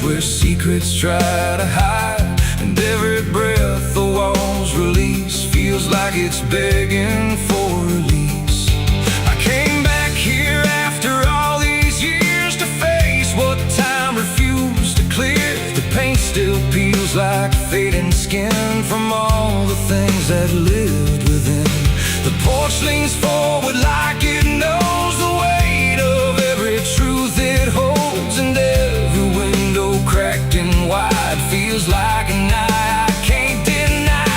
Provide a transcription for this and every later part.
place where secrets try to hide, and every breath the walls release feels like it's begging for release. I came back here after all these years to face what time refused to clear. The paint still peels like fading skin from all the things that lived within. The porch leans forward like it knows the weight of every truth it holds, and every window cracked and wide feels like an eye I can't deny.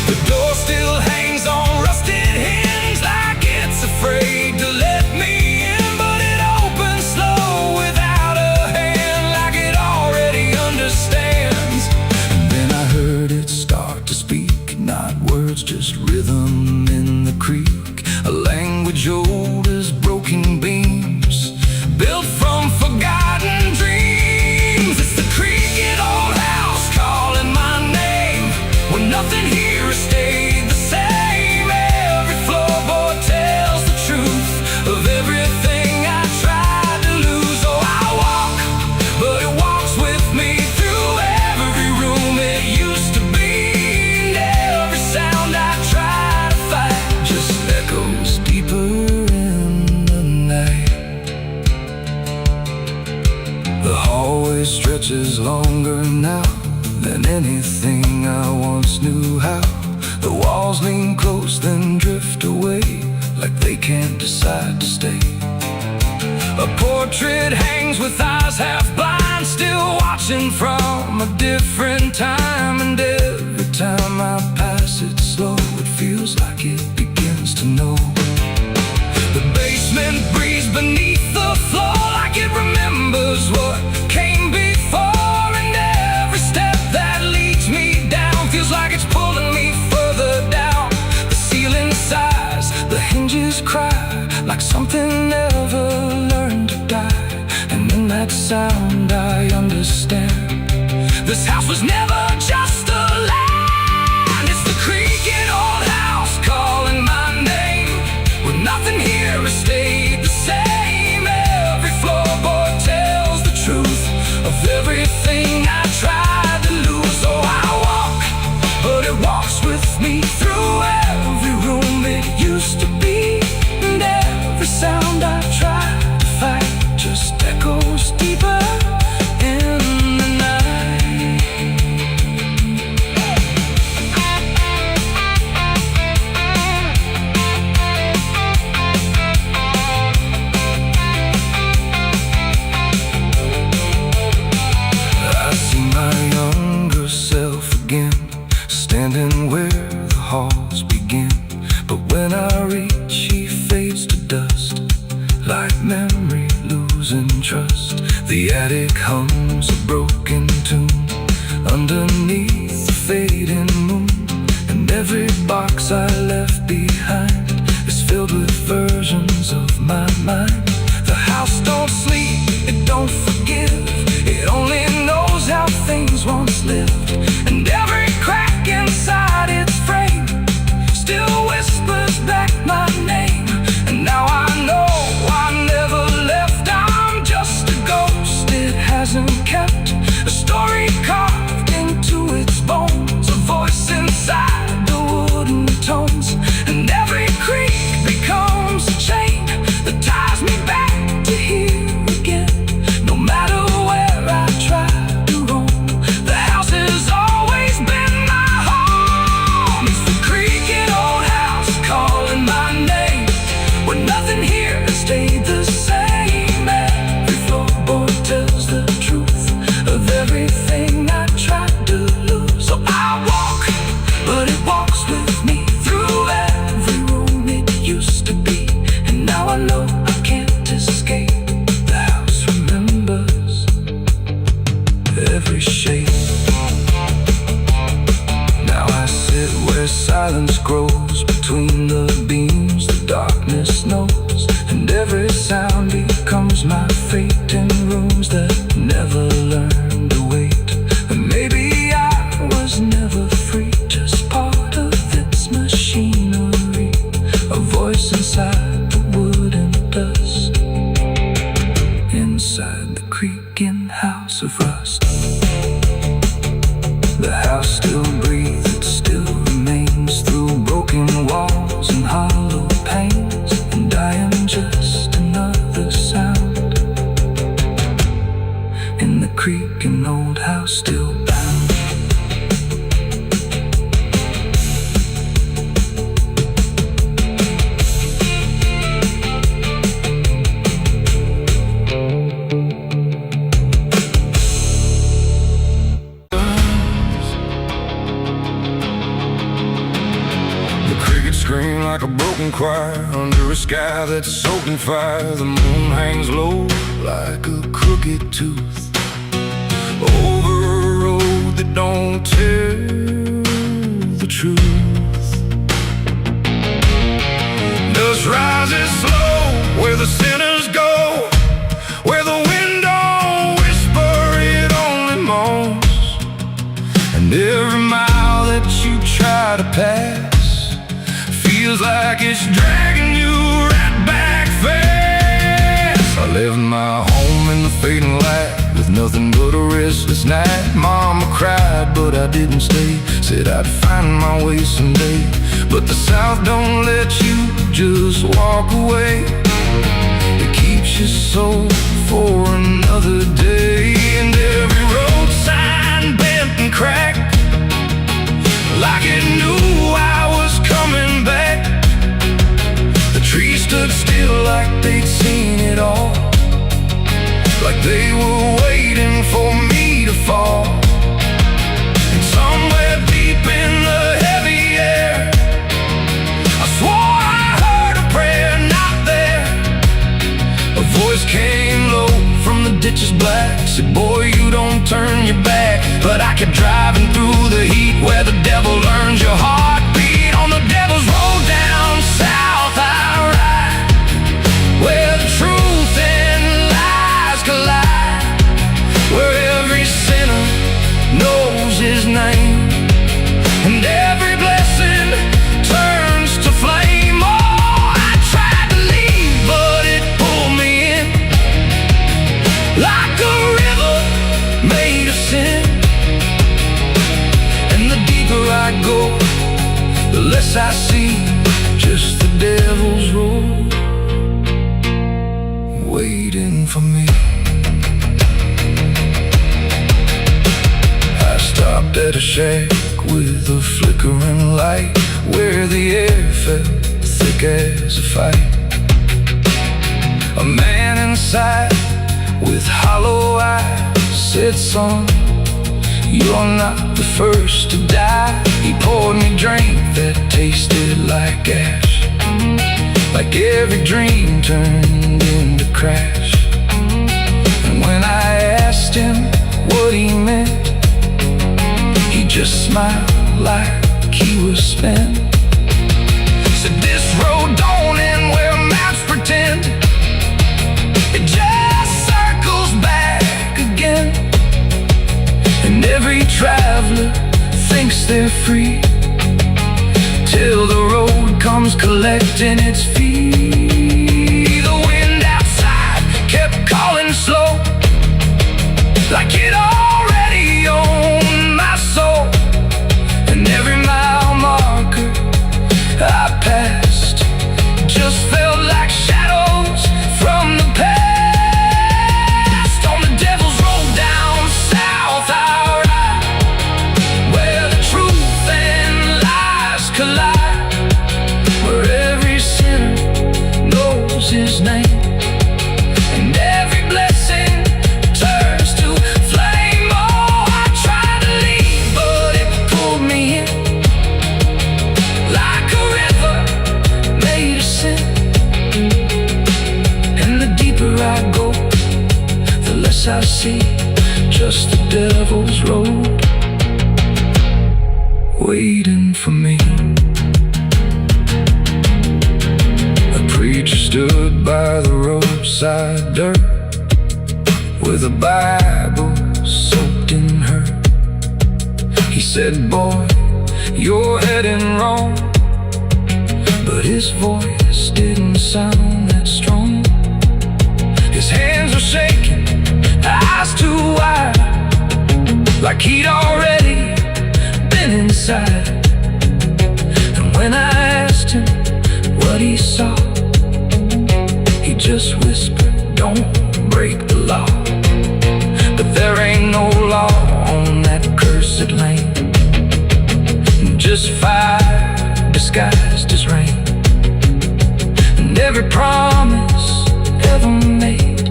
The door still hangs on rusted hinges like it's afraid to let me in, but it opens slow without a hand, like it already understands. And then I heard it start to speak, not words, just rhythm in the creek, a language old as broken beams, built from forgotten dreams. It's the creaking old house calling my name, when nothing here has stayed the same. Every floorboard tells the truth of everything I tried to lose. Oh, I walk, but it walks with me through every room it used to be, and every sound I try to fight just echoes deeper in the night. The hallway stretches longer now than anything I once knew how. The walls lean close then drift away, like they can't decide to stay. A portrait hangs with eyes half blind, still watching from a different time, and every time I pass it slow, it feels like it begins to know. The basement breathes beneath the floor like it remembers what came before, and every step that leads me down feels like it's pulling me further down. The ceiling sighs, the hinges cry, like something never learned to die. And in that sound I understand, this house was never just a land. It's the creaking old house calling my name, when nothing here has stayed the same. Every floorboard tells the truth of everything I tried to lose. Oh, I walk, but it walks with me through every room it used to be, and every sound I tried to fight just echoes deeper in the night. I see my younger self again, standing where the halls begin. But when I reach, he fades to dust, like memory losing trust. The attic hums a broken tune underneath the fading moon, and every box I left behind is filled with versions of my mind. The house don't sleep, it don't forgive, it only knows how things once lived, and every crack inside its frame still whispers back my name. And now I know I never left, I'm just a ghost it hasn't kept, a story carved into its bones, a voice inside the wooden tones, and every creak becomes a chain that ties me back to here again. No matter where I try to roam, the house has always been my home. It's the creaking old house calling my name, when nothing here has stayed the same. Every floorboard tells the truth of everything I tried to lose. So I walk, but it walks with me through every room it used to be, and now I know I can't escape. The house remembers every shape. Now I sit where silence grows between the beams, the darkness knows, and every sound becomes my fate in rooms that never learned to wait. And maybe I was never free, just part of its machinery, a voice inside the wood and dust, inside the creaking house of rust. The house still breathes, it still remains through broken walls and hollow panes. And I am just another sound in the creaking old house still bound. Scream like a broken choir under a sky that's soaked in fire. The moon hangs low like a crooked tooth over a road that don't tell the truth. Dust rises slow where the sinners go, where the wind don't whisper, it only moans. And every mile that you try to pass feels like it's dragging you right back fast. I left my home in the fading light with nothing but a restless night. Mama cried, but I didn't stay. Said I'd find my way someday. But the South don't let you just walk away. It keeps you so for another day. And every road sign bent and cracked, like it knew I was coming back. The trees stood still like they'd seen it all, like they were waiting for me to fall. And somewhere deep in the heavy air, I swore I heard a prayer not there. A voice came low from the ditches black, said, boy, you don't turn your back. But I kept driving through the heat where the devil learns your heartbeat. On the devil's road down south I ride, where the truth and lies collide, where every sinner knows his name, and every blessing turns to flame. Oh, I tried to leave, but it pulled me in, like a river made of sin. And the deeper I go, the less I see, just the devil's road waiting for me. I stopped at a shack with a flickering light, where the air felt thick as a fight. A man inside with hollow eyes said, son, you're not the first to die. He poured me a drink that tasted like ash, like every dream turned into crash. And when I asked him what he meant, he just smiled like he was spent. Said, this road don't end where maps pretend, it just circles back again. And every traveler thinks they're free, till the road comes collecting its fee. The wind outside kept calling slow, like it already owned my soul. And every mile marker I passed just felt like shadows from the past. On the devil's road down south I ride, where the truth and lies collide, where every sinner knows his name, and every blessing turns to flame. Oh, I tried to leave, but it pulled me in, like a river made of sin. And the deeper I go, the less I see, just the devil's road waiting for me. A preacher stood by the roadside dirt, with a Bible soaked in her. He said, boy, you're heading wrong. But his voice didn't sound that strong. His hands were shaking, eyes too wide, like he'd already been inside. And when I asked him what he saw, he just whispered, "Don't break the law." But there ain't no law on that cursed land, just fire disguised as rain. And every promise ever made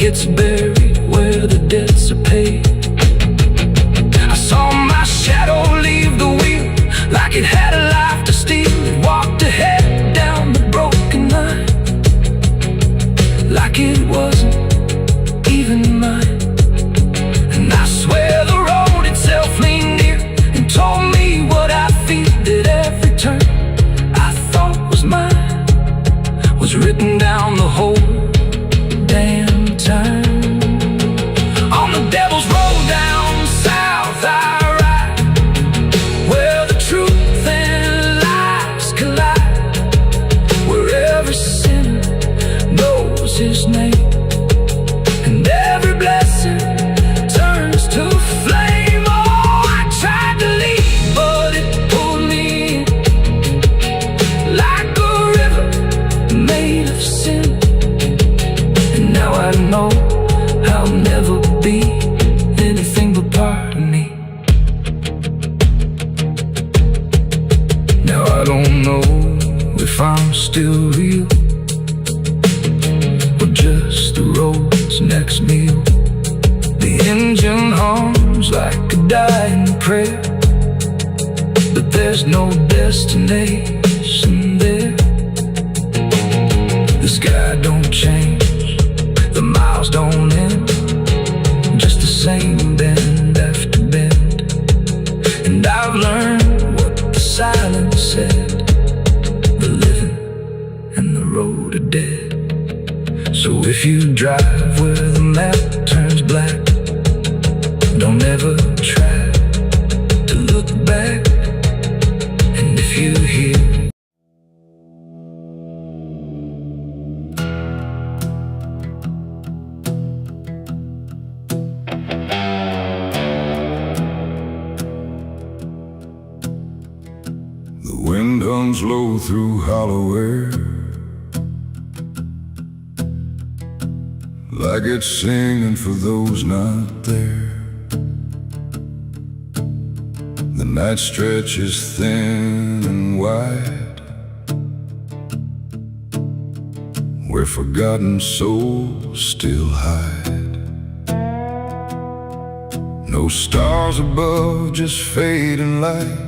gets buried where the debts are paid. I saw my shadow leave the wheel like it had a life to steal. It walked ahead down the broken line like it wasn't even mine. And I swear the road itself leaned near and told me what I feel, that every turn I thought was mine was written down the whole damn time. On the devil's road down south I ride, where the truth and lies collide, where every sinner knows his name, and every blessing turns to flame. Oh, I tried to leave, but it pulled me in like a river made of sin. And now I know I'll never be anything but part of me. Now I don't know if I'm still real or just the road's next meal. The engine hums like a dying prayer, but there's no destination there. The sky don't change, the miles don't end, just the same bend after bend. And I've learned what the silence said, the living and the road are dead. So if you drive where the map turns black, don't ever try to look back. And if you hear the wind hums low through hollow air, like it's singing for those not there. The night stretches thin and wide, where forgotten souls still hide. No stars above, just fading light,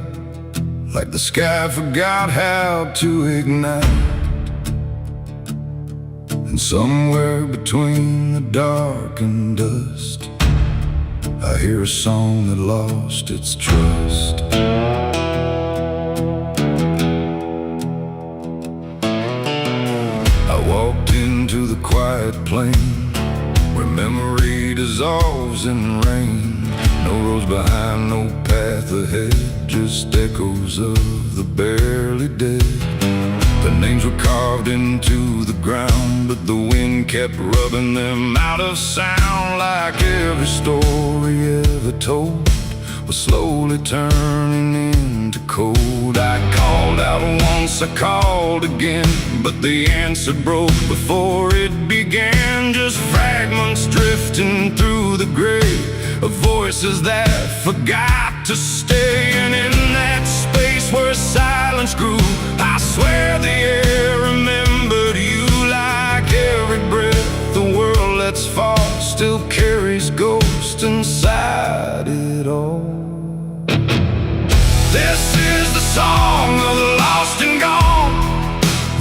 like the sky forgot how to ignite. And somewhere between the dark and dust, I hear a song that lost its trust. I walked into the quiet plain, where memory dissolves in rain. No roads behind, no path ahead, just echoes of the barely dead. The names were carved into the ground, but the wind kept rubbing them out of sound, like every story ever told was slowly turning into cold. I called out once, I called again, but the answer broke before it began. Just fragments drifting through the grave of voices that forgot to stay. And in that space where silence grew, I swear the air remembered you. Like every breath the world lets fall still carries ghost inside it all. This is the song of the lost and gone,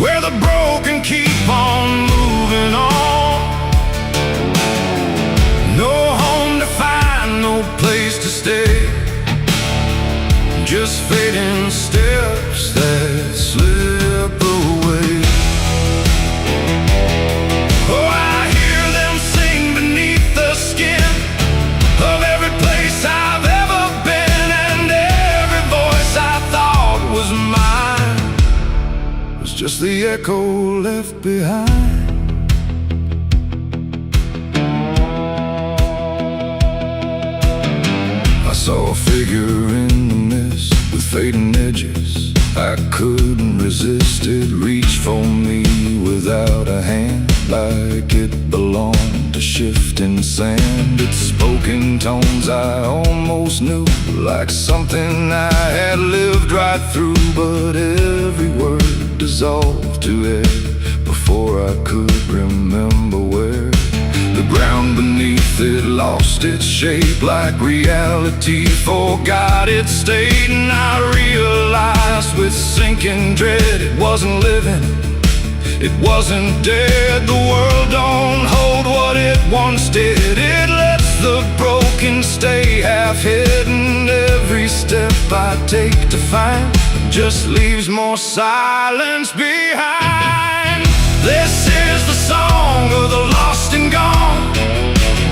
where the broken keep on moving on. No home to find, no place to stay, just fading steps that slip away. Oh, I hear them sing beneath the skin of every place I've ever been, and every voice I thought was mine was just the echo left behind. figure in the mist with fading edges. I couldn't resist it, reach for me without a hand, like it belonged to shifting sand. Its spoken tones I almost knew, like something I had lived right through. But every word dissolved to air before I could remember where. The ground beneath it lost its shape, like reality forgot its state. And I realized with sinking dread, it wasn't living, it wasn't dead. The world don't hold what it once did. It lets the broken stay half hidden. Every step I take to find just leaves more silence behind. This is the song of the lost and gone,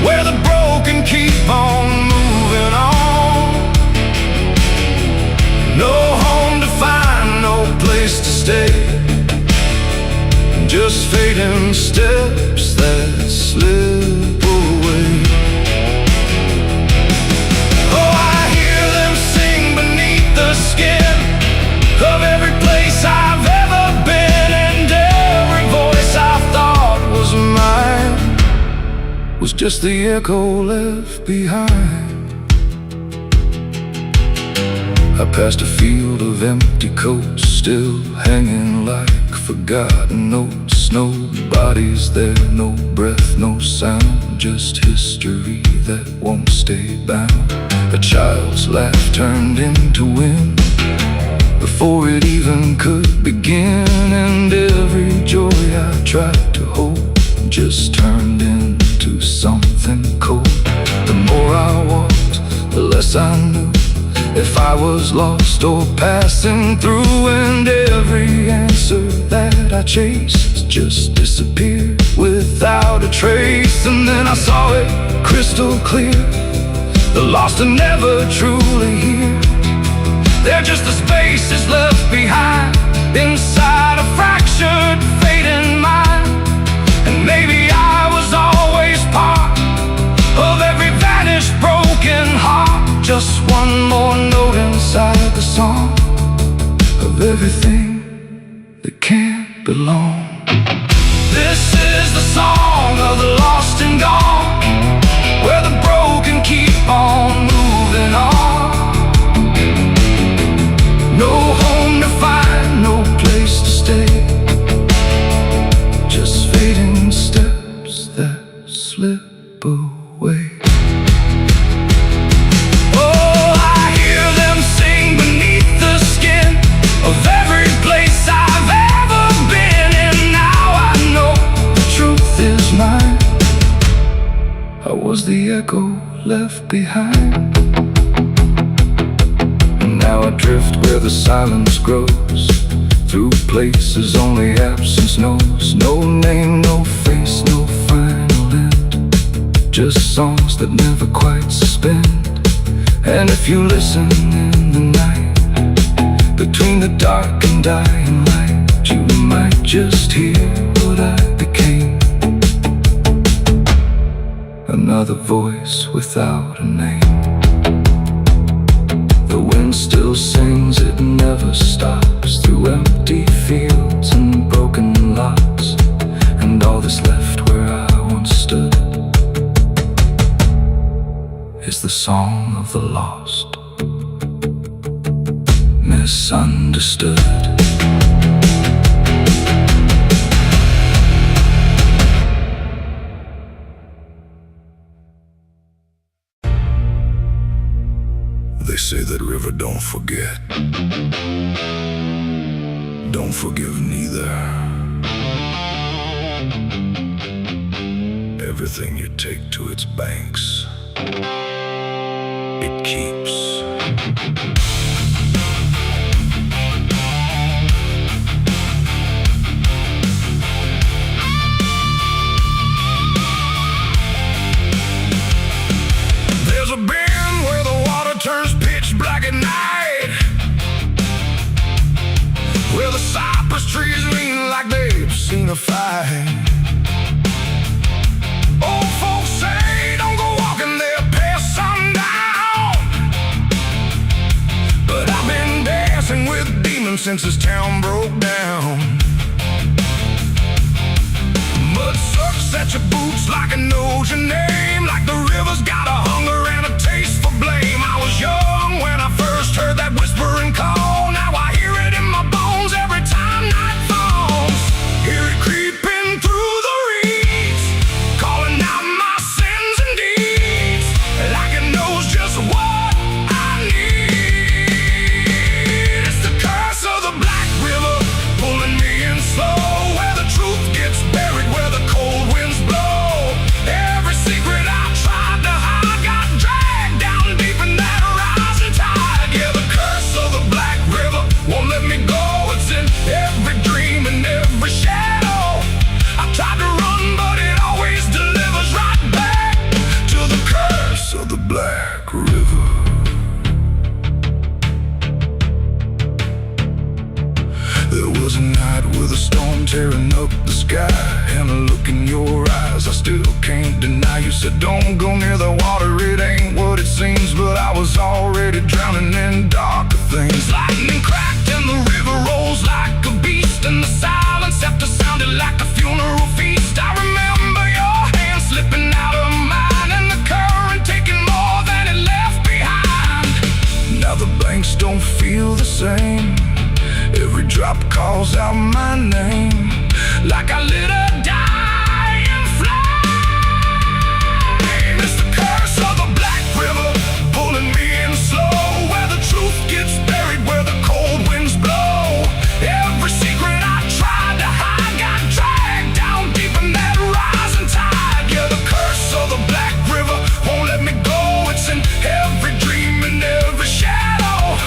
where the broken keep on moving on. No home to find, no place to stay, just fading steps that slip away. Oh, I hear them sing beneath the skin of every place I've ever been, and every voice I thought was mine was just the echo left behind. I passed a field of empty coats, still hanging like forgotten notes. Nobody's there, no breath, no sound, just history that won't stay bound. A child's laugh turned into wind before it even could begin, and every joy I tried to hold just turned into something cold. The more I walked, the less I knew if I was lost or passing through, and every answer that I chased just disappeared without a trace. And then I saw it crystal clear, the lost are never truly here. They're just the spaces left behind inside a fractured, fading mind. And maybe I was always part of every vanished, broken heart, just one more note inside the song of everything that can't belong. This is the song of the lost and gone, where the broken keep on moving on. No home to find, no place to stay, just fading steps that slip away. Oh, I hear them sing beneath the skin of every place I've ever been, and now I know the truth is mine. I was the echo left behind. Now I drift where the silence grows, through places only absence knows. No name, no face, no final end, just songs that never quite suspend. And if you listen in the night, between the dark and dying light, you might just hear what I became. Another voice without a name. The wind still sings, it never stops, through empty fields and broken lots, and all that's left where I once stood is the song of the lost, misunderstood. They say that river don't forget, don't forgive neither. Everything you take to its banks, it keeps. There's a bend where the water turns pitch black at night, where the cypress trees lean like they've seen a fight. Old folks say don't go walking there past sundown, since this town broke down. Mud sucks at your boots like it knows your name, like the river's got a hunger and a taste for blame. I was young when I first heard that whispering call. Now I hear it in my bones every time night falls. Hear it creeping through the reeds, calling out my sins and deeds, like it knows just what I need. It's the curse of the Black River, pulling me in slow, where the truth gets buried, where the cold winds blow. Every secret I tried to hide got dragged down deep in that rising tide. Yeah, the curse of the Black River won't let me go. It's in every dream and every shadow. I tried to run, but it always delivers right back to the curse of the Black River. There was a night with a storm tearing up the sky, and a look in your eyes I still can't deny. You said don't go near the water, it ain't what it seems, but I was already drowning in darker things. Lightning cracked and the river rolls like a beast, and the silence after sounded like a funeral feast. I remember your hand slipping out of mine, and the current taking more than it left behind. Now the banks don't feel the same, every drop calls out my name, like I lit a dying flame. It's the curse of the Black River, pulling me in slow, where the truth gets buried, where the cold winds blow. Every secret I tried to hide got dragged down deep in that rising tide. Yeah, the curse of the Black River won't let me go. It's in every dream and every shadow.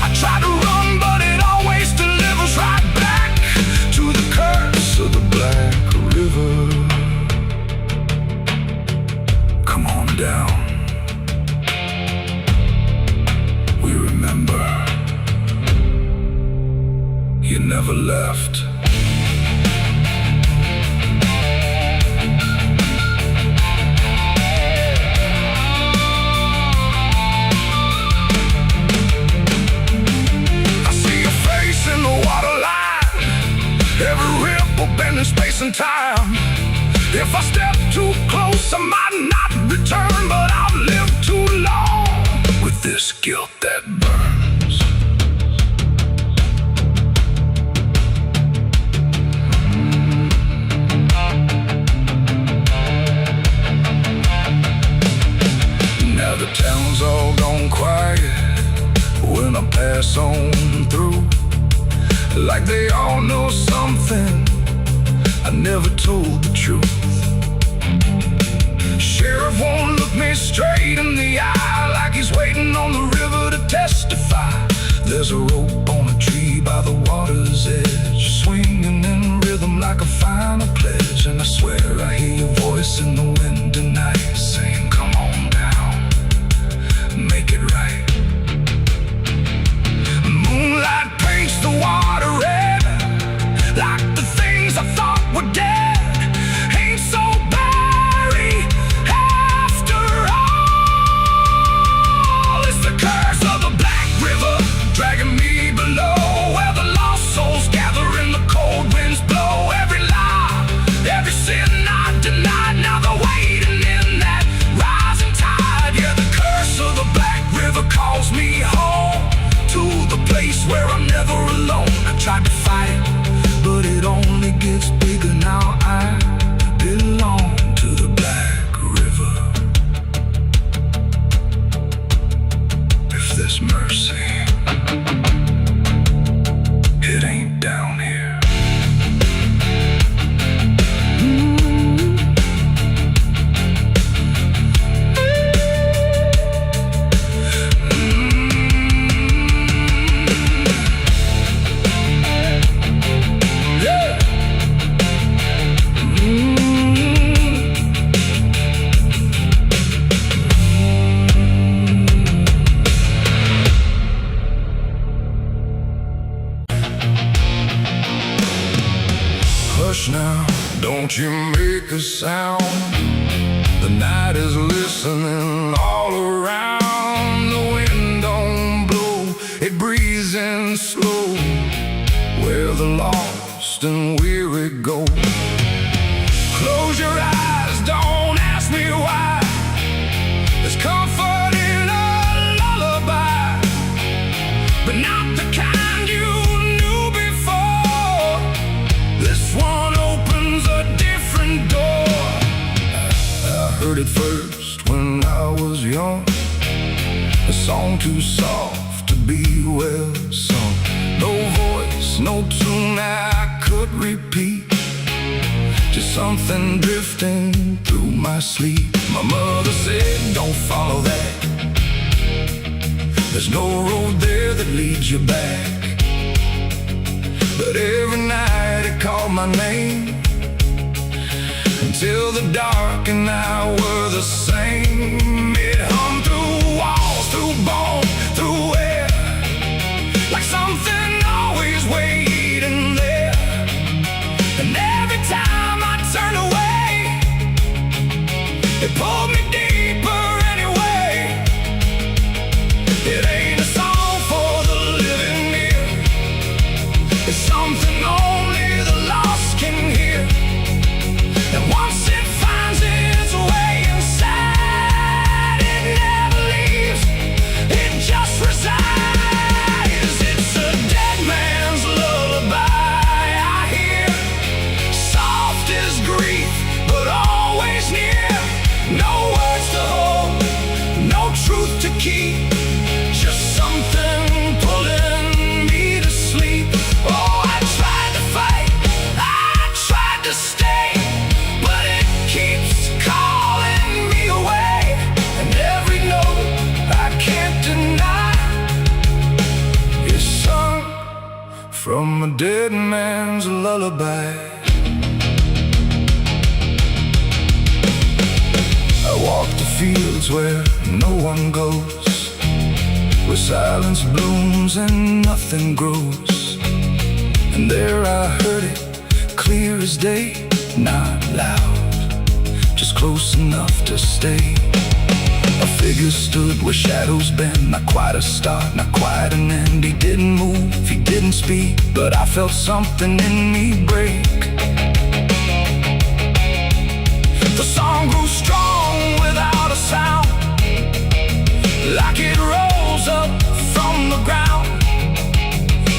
I try to run, but it always delivers right back to the curse of the Black River. Come on down, we remember you never left. I see your face in the waterline, every ripple bending space and time. If I step too close, I might not return, but I've lived too long with this guilt that burns. Now the town's all gone quiet when I pass on through, like they all know something I never told the truth. Sheriff won't look me straight in the eye, like he's waiting on the river to testify. There's a rope on a tree by the water's edge, swinging in rhythm like a final pledge. And I swear I hear your voice in the wind tonight, saying come on down, make it right. Moonlight paints the water red, like the things I thought were dead ain't so buried after all. It's the curse of the Black River, dragging me below, where the lost souls gather and the cold winds blow. Every lie, every sin I denied, now they're waiting in that rising tide. Yeah, the curse of the Black River calls me home, to the place where I'm never alone. I tried to fight, but it only gets bigger now. I belong to the Black River. If there's mercy, it ain't down here. Hush now, don't you make a sound. The night is listening all around. The wind don't blow, it breathes in slow. song too soft to be well sung. No voice, no tune I could repeat, just something drifting through my sleep. My mother said, don't follow that, there's no road there that leads you back. But every night it called my name, until the dark and I were the same. It hummed through walls, through bone, through air, like something always waiting there. And every time I turned away, it pulled me deeper anyway. It ain't a song for the living ear, it's something only the lost can hear. And once it finds its way inside, it never leaves, it just resides. It's a dead man's lullaby I hear, soft as grief, but always near. No words to hold, no truth to keep, just something pulling me to sleep. Oh, I tried to fight, I tried to stay, but it keeps calling me away. And every note I can't deny is sung from a dead man's lullaby. I walk the fields where no one goes, where silence blooms and nothing grows. And there I heard it clear as day, not loud, just close enough to stay. A figure stood where shadows bend, not quite a start, not quite an end. He didn't move, he didn't speak, but I felt something in me break. The song grew strong without a sound, like it rose up from the ground.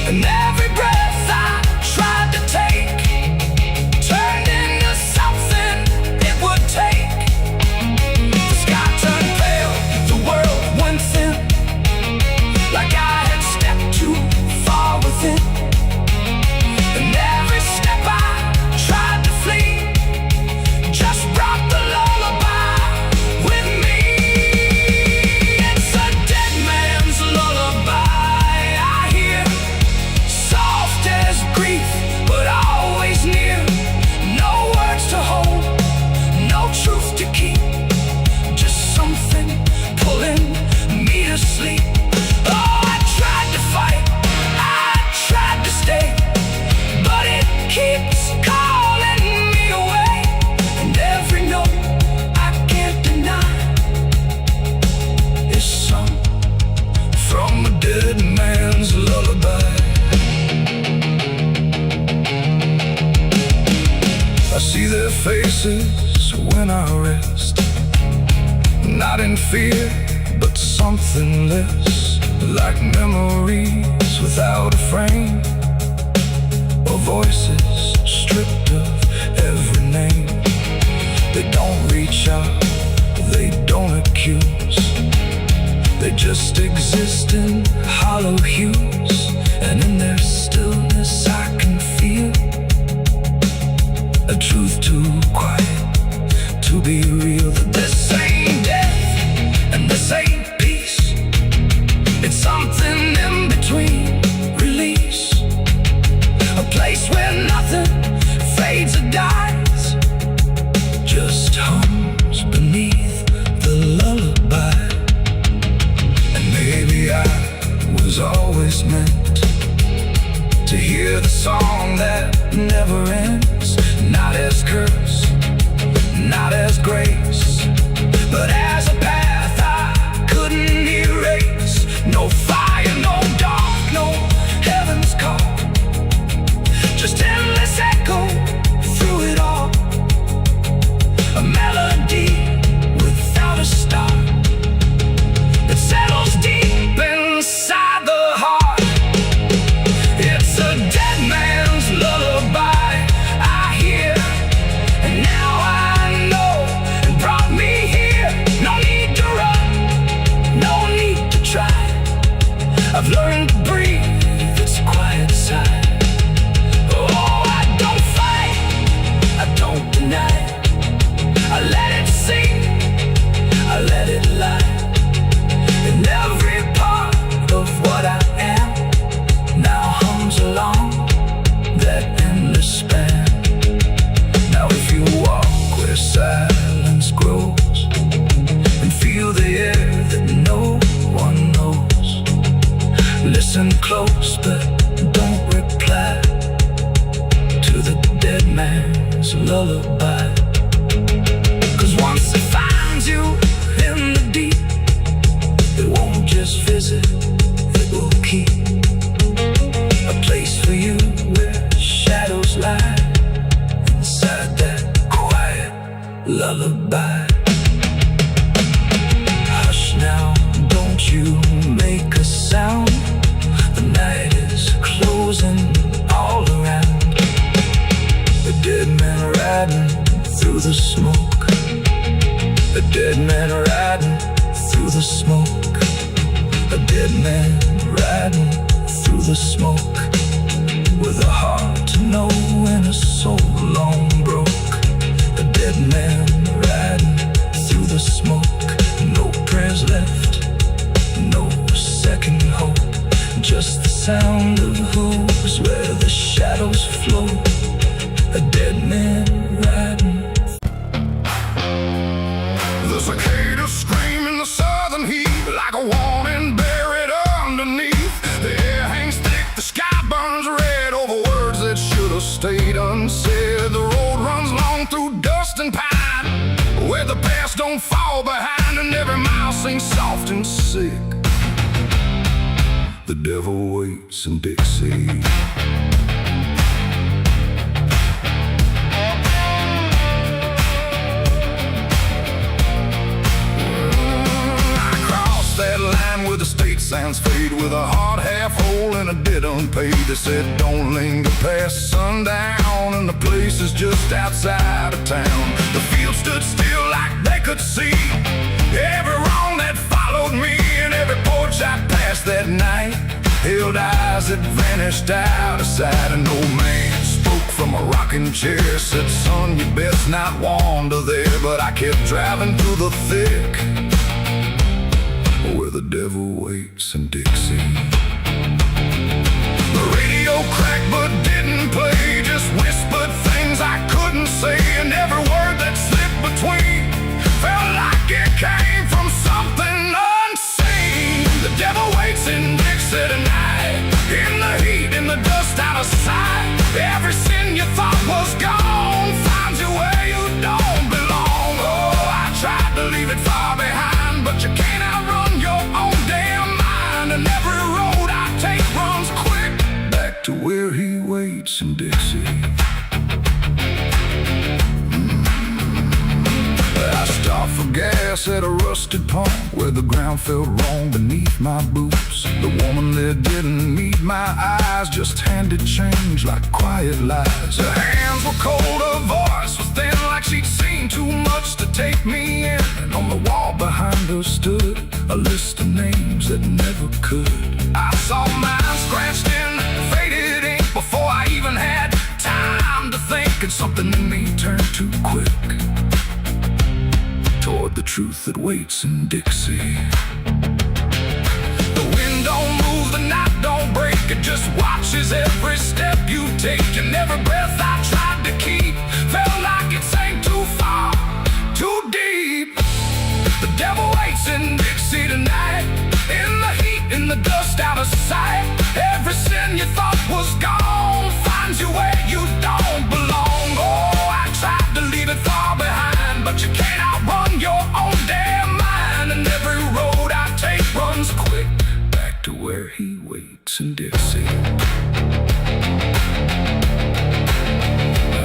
And every breath I tried to take turned into something it would take. The sky turned pale, the world went thin, like I had stepped too far within. And every step I tried to flee just brought the lullaby with me. It's a dead man's lullaby I hear, soft as grief, but always near. No words to hold, no truth to keep, just something pulling me to sleep. Oh, I tried to fight, I tried to stay, but it keeps calling me away. And every note I can't deny is sung from a dead man's lullaby. I see their faces when I rest, not in fear, but something less, like memories without a frame, or voices stripped of every name. They don't reach out, they don't accuse, they just exist in hollow hues. And in their stillness I can feel a truth too quiet to be real. That this ain't death and this ain't peace, it's something in between. Release, a place where nothing fades or dies, just hums beneath the lullaby. And maybe I was always meant to hear the song that never ends, not as curse, not as grace, but as a path I couldn't erase. No fire, no dark, no heaven's call, just endless echo through it all. A melody without a start that settles deep inside the heart. It's a dead man's lullaby I hear, and now I know it brought me here. No just visit, it will keep a place for you where shadows lie inside that quiet lullaby. Hush now, don't you make a sound. The night is closing all around. A dead man riding through the smoke. A dead man riding through the smoke. A dead man riding through the smoke. With a heart to know and a soul long broke. A dead man riding through the smoke. No prayers left, no second hope. Just the sound of hooves where the shadows flow. A dead man riding. The cicadas scream in the southern heat like a warning buried underneath. The air hangs thick, the sky burns red over words that should have stayed unsaid. The road runs long through dust and pine, where the past don't fall behind, and every mile sings soft and sick. The devil waits in Dixie. That line where the state signs fade, with a heart half whole and a debt unpaid. They said don't linger past sundown, and the place is just outside of town. The field stood still like they could see every wrong that followed me, and every porch I passed that night held eyes that vanished out of sight. An old man spoke from a rocking chair, said son, you best not wander there. But I kept driving through the thick, where the devil waits in Dixie. The radio cracked but didn't play, just whispered things I couldn't say, and every word that slipped between felt like it came from something unseen. The devil waits in Dixie tonight, in the heat, in the dust, out of sight. Every sin you thought was gone finds you where you don't belong. Oh, I tried to leave it far behind, but you can't outrun your own damn mind. And every road I take runs quick back to where he waits in Dixie. I stopped for gas at a rusted pump, where the ground felt wrong beneath my boots. The woman there didn't meet my eyes, just handed change like quiet lies. Her hands were cold, her voice was thin, like she'd seen too much to take me in. And on the wall behind her stood a list of names that never could. I saw mine scratched in faded ink before I even had time to think, and something in me turned too quick toward the truth that waits in Dixie. The wind don't move, the night don't break, it just watches every step you take. And every breath I tried to keep felt like it sank too far, too deep. The devil waits in Dixie tonight, in the heat, in the dust, out of sight. Every sin you thought was gone finds you where you don't belong. Oh, I tried to leave it far behind, but you can't outrun your own damn mind. And every road I take runs quick back to where he waits in Dixie.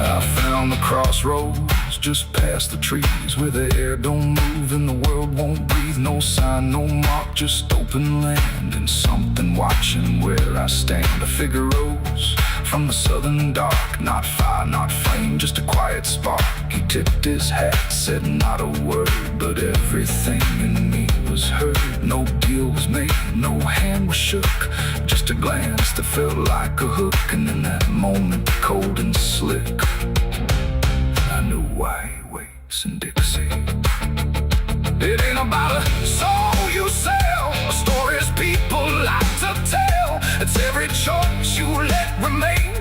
I found the crossroads just past the trees, where the air don't move and the world won't breathe. No sign, no mark, just open land, and something watching where I stand. A figure rose from the southern dark, not fire, not flame, just a quiet spark. He tipped his hat, said not a word, but everything in me was heard. No deal was made, no hand was shook, just a glance that felt like a hook. And in that moment, cold and slick, I knew why he waits in Dixie. It ain't about a soul you sell, a stories people like to tell. It's every choice you let remain,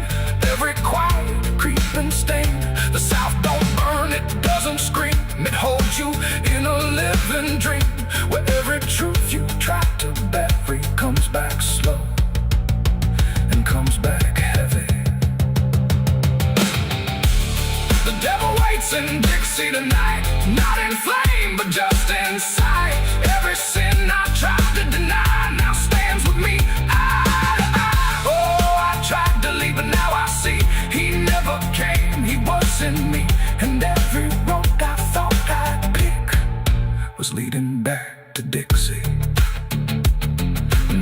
every quiet creeping stain. The South don't burn, it doesn't scream, it holds you in a living dream, where every truth you try to bury comes back slow and comes back heavy. The devil waits in Dixie tonight, not in flame, but just in sight. Every sin I tried to deny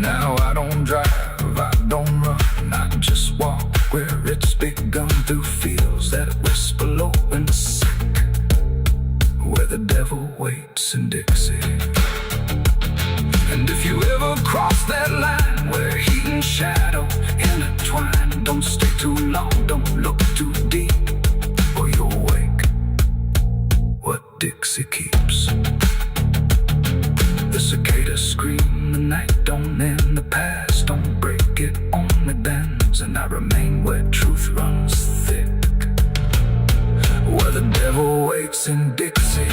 Now I don't drive, I don't run, I just walk where it's begun, through fields that whisper low and sick, where the devil waits in Dixie. And if you ever cross that line where heat and shadow intertwine, don't stay too long, don't look too deep, or you'll wake what Dixie keeps. The cicadas scream, the night don't end, the past don't break, it only bends, and I remain where truth runs thick, where the devil waits in Dixie.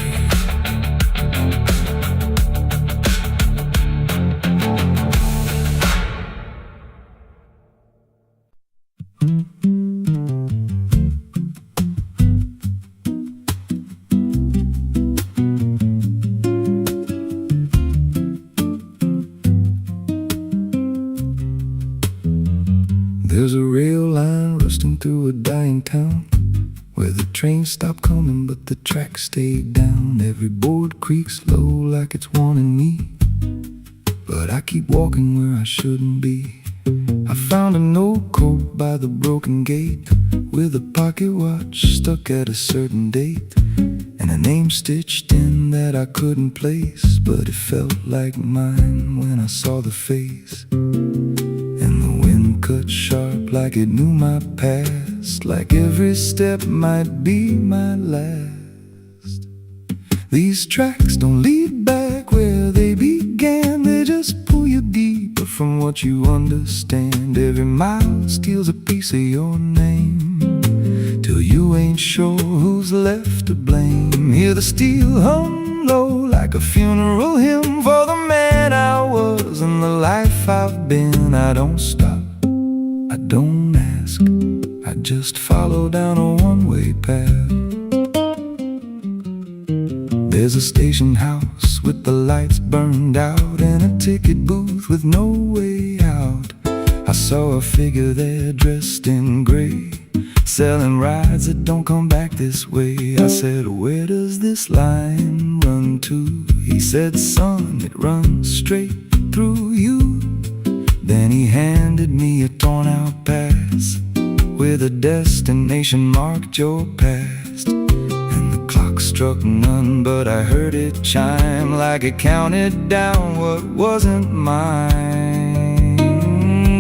There's a rail line rusting through a dying town, where the trains stop coming but the tracks stay down. Every board creaks low like it's warning me, but I keep walking where I shouldn't be. I found an old coat by the broken gate, with a pocket watch stuck at a certain date, and a name stitched in that I couldn't place, but it felt like mine when I saw the face. And the wind cut sharp like it knew my past, like every step might be my last. These tracks don't lead back where they began, they just pull you deeper from what you understand. Every mile steals a piece of your name, till you ain't sure who's left to blame. Hear the steel hum low like a funeral hymn for the man I was and the life I've been. I don't stop, I don't ask, I just follow down a one-way path. There's a station house with the lights burned out, and a ticket booth with no way out. I saw a figure there dressed in gray, selling rides that don't come back this way. I said, where does this line run to? He said, son, it runs straight through you. Then he handed me a torn out pass, with a destination marked your past. And the clock struck none, but I heard it chime like it counted down what wasn't mine.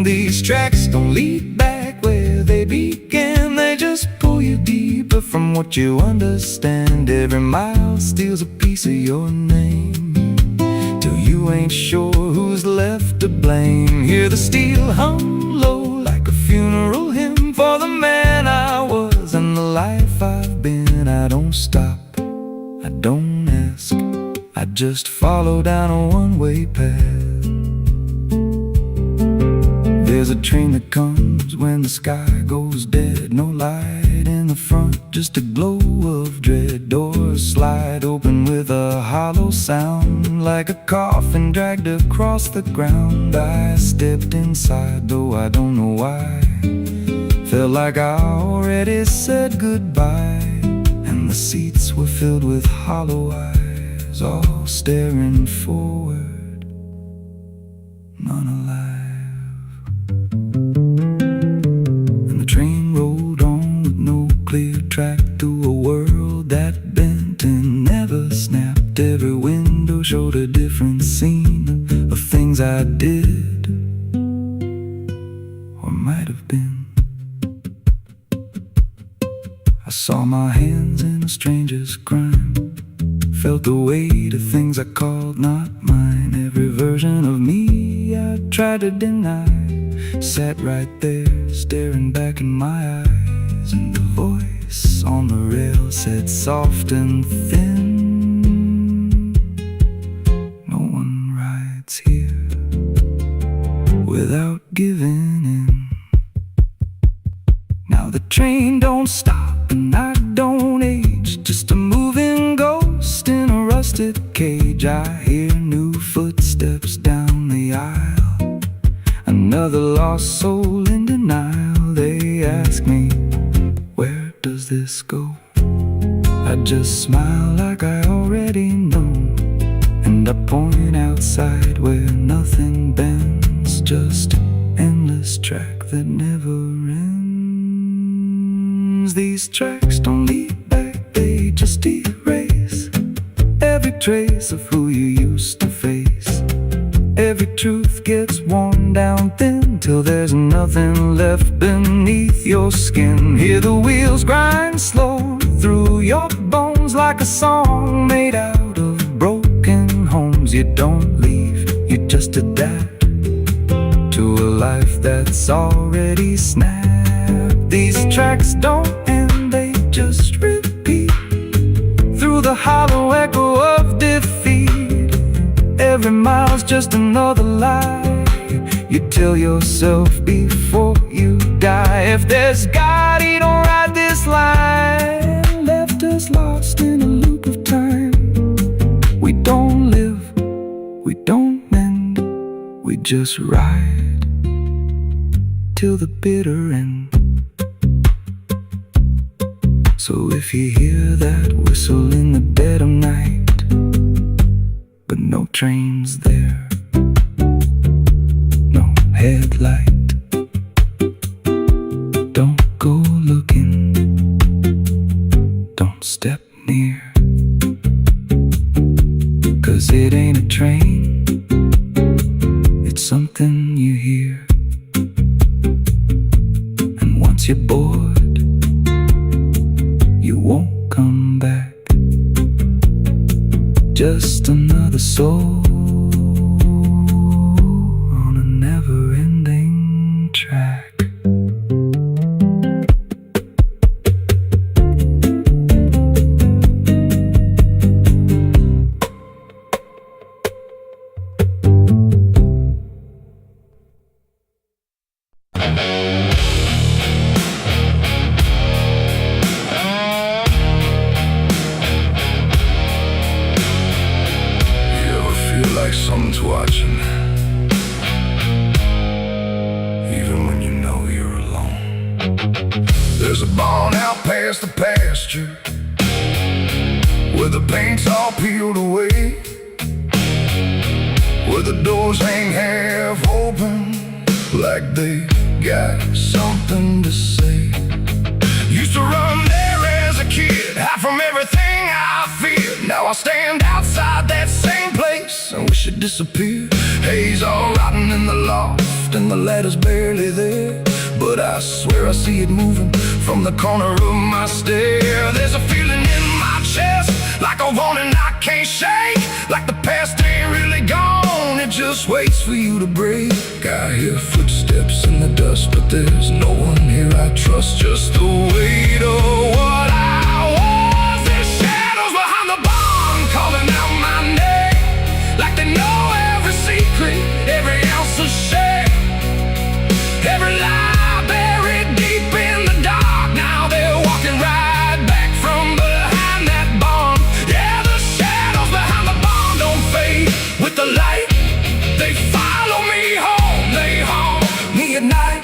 These tracks don't lead back where they began, they just pull you deeper from what you understand. Every mile steals a piece of your name, till you ain't sure who's left to blame. Hear the steel hum low like a funeral hymn for the man I was and the life I've been. I don't stop, I don't ask, I just follow down a one-way path. There's a train that comes when the sky goes dead, no light in the front, just a glow of dread. Doors slide open with a hollow sound, like a coffin dragged across the ground. I stepped inside, though I don't know why, felt like I already said goodbye. And the seats were filled with hollow eyes, all staring forward, none alive. And the train rolled on with no clear track, through a world that bent and never snapped. Every window showed a different scene of things I did, or might have been. I saw my hands in a stranger's crime, felt the weight of things I called not mine. Every version of me I tried to deny sat right there, staring back in my eyes. And the voice on the rail said soft and thin, no one rides here without giving in. Now the train don't stop and I don't age, just a moving ghost in a rusted cage. I hear new footsteps down the aisle, another lost soul in denial. They ask me, where does this go? I just smile like I already know, and I point outside where nothing bends. just an endless track that never ends. These tracks don't lead back, they just erase every trace of who you used to face. Every truth gets worn down thin till there's nothing left beneath your skin. Hear the wheels grind slow through your bones like a song made out of broken homes. You don't leave, you just adapt to a life that's already snapped. These tracks don't end, they just repeat through the hollow echo of defeat. Every mile's just another lie you tell yourself before you die. If there's God, he don't write this line, left us lost in a loop of time. We don't live, we don't mend, we just ride till the bitter end. So if you hear that whistle in the dead of night, but no trains there, no headlight, don't go looking, don't step near, 'cause it ain't a train, it's something you hear. And once you're bored, you won't come back. Just another soul on a never-ending track. Someone's watching, even when you know you're alone. There's a barn out past the pasture where the paint's all peeled away, where the doors hang half open like they got something to say. Used to run there as a kid, hide from everything I feared. Now I stand outside that same place and wish it disappeared. Haze all rotten in the loft and the ladder's barely there, but I swear I see it moving from the corner of my stair. There's a feeling in my chest, like a warning I can't shake, like the past ain't really gone, it just waits for you to break. I hear footsteps in the dust, but there's no one here I trust. Just the weight of what I was. There's shadows behind the barn calling out my name, like they know every secret, every ounce of shame, every lie buried deep in the dark. Now they're walking right back from behind that barn. Yeah, the shadows behind the barn don't fade with the light. They follow me home, they haunt me at night.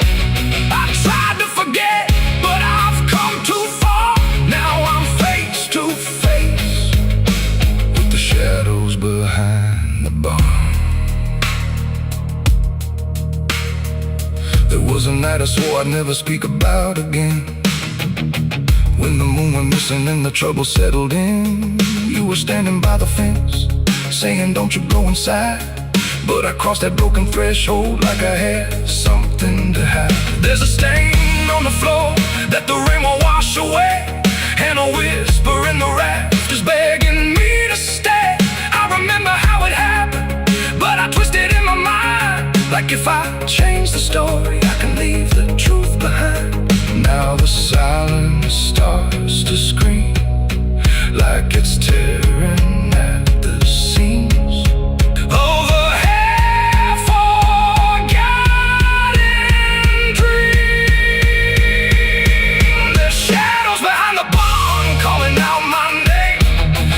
I tried to forget, but I've come too far. Now I'm face to face with the shadows behind the barn. There was a night I swore I'd never speak about again, when the moon went missing and the trouble settled in. You were standing by the fence, saying don't you go inside, but I crossed that broken threshold like I had something to hide. There's a stain on the floor that the rain will wash away, and a whisper in the rafters begging me to stay. I remember how it happened, but I twisted in my mind, like if I change the story, I can leave the truth behind. Now the silence starts to scream, like it's tearing at the seams. Over half-forgotten dreams. There's shadows behind the barn calling out my name,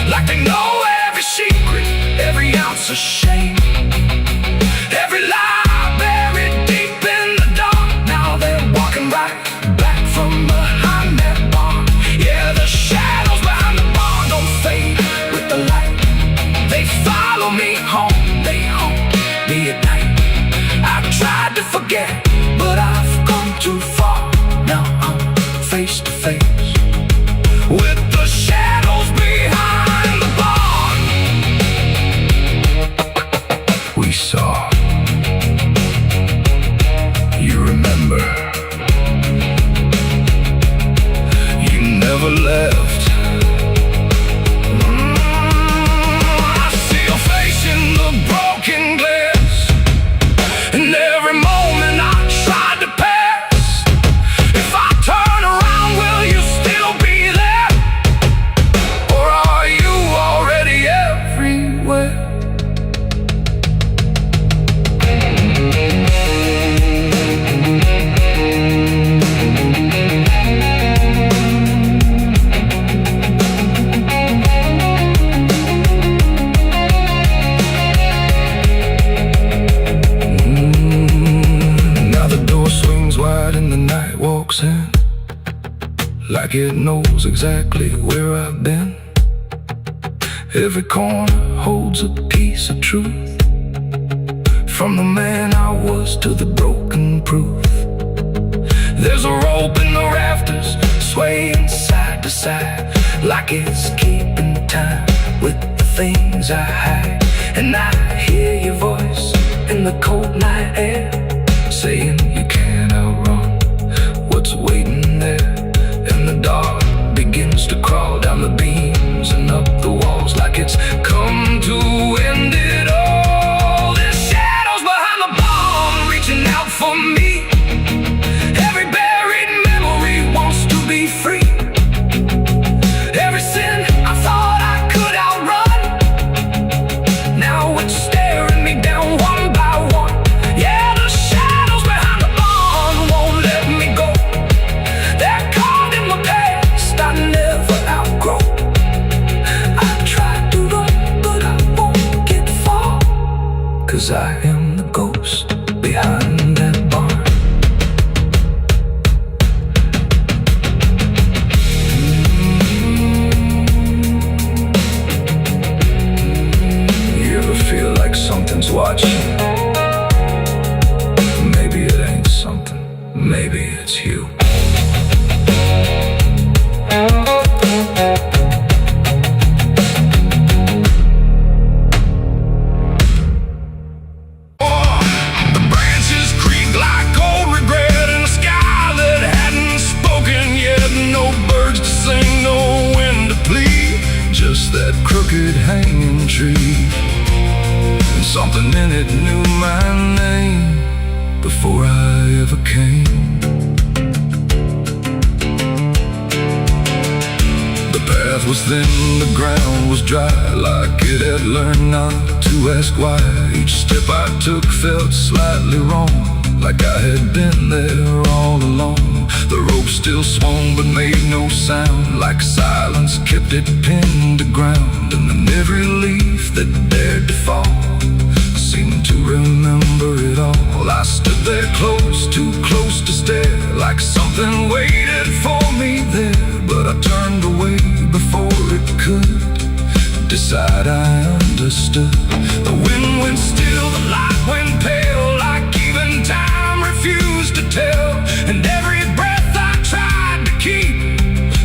like they know every secret, every ounce of shame, every lie buried deep in the dark. Now they're walking right back from behind that barn. Yeah, the shadows behind the barn don't fade with the light. tried to forget, but I've come too far. Now I'm face to face with the shadows behind the barn we saw. You remember, you never left. I see your face in the broken glass, and every moment I tried to pass. If I turn around, will you still be there? Or are you already everywhere? In, like it knows exactly where I've been. Every corner holds a piece of truth, from the man I was to the broken proof. There's a rope in the rafters, swaying side to side, like it's keeping time with the things I hide. And I hear your voice in the cold night air, saying you can't outrun what's waiting there. And the dark begins to crawl down the beams and up the walls, like it's come to end it all. There's shadows behind the barn reaching out for me. Every buried memory wants to be free. Every sin I thought I could outrun, now it's staring me down one by one. Yeah, the shadows behind the barn won't let me go. They're caught in the past I never outgrow. I tried to run, but I won't get far, 'cause I am the ghost behind that barn. You ever feel like something's watching? Maybe it ain't something, maybe it's you. The branches creak like old regret in a sky that hadn't spoken yet. No birds to sing, no wind to plead, Just that crooked hanging tree, and something in it knew my name before I ever came. The path was thin, the ground was dry, like it had learned not to ask why. Each step I took felt slightly wrong, like I had been there all along. The rope still swung but made no sound, like silence kept it pinned to ground. And then every leaf that dared to fall seemed to remember it all. I stood there close, too close to stare, like something waited for me there. But I turned away before it could decide I understood. The wind went still, the light went pale, like even time refused to tell. And every breath I tried to keep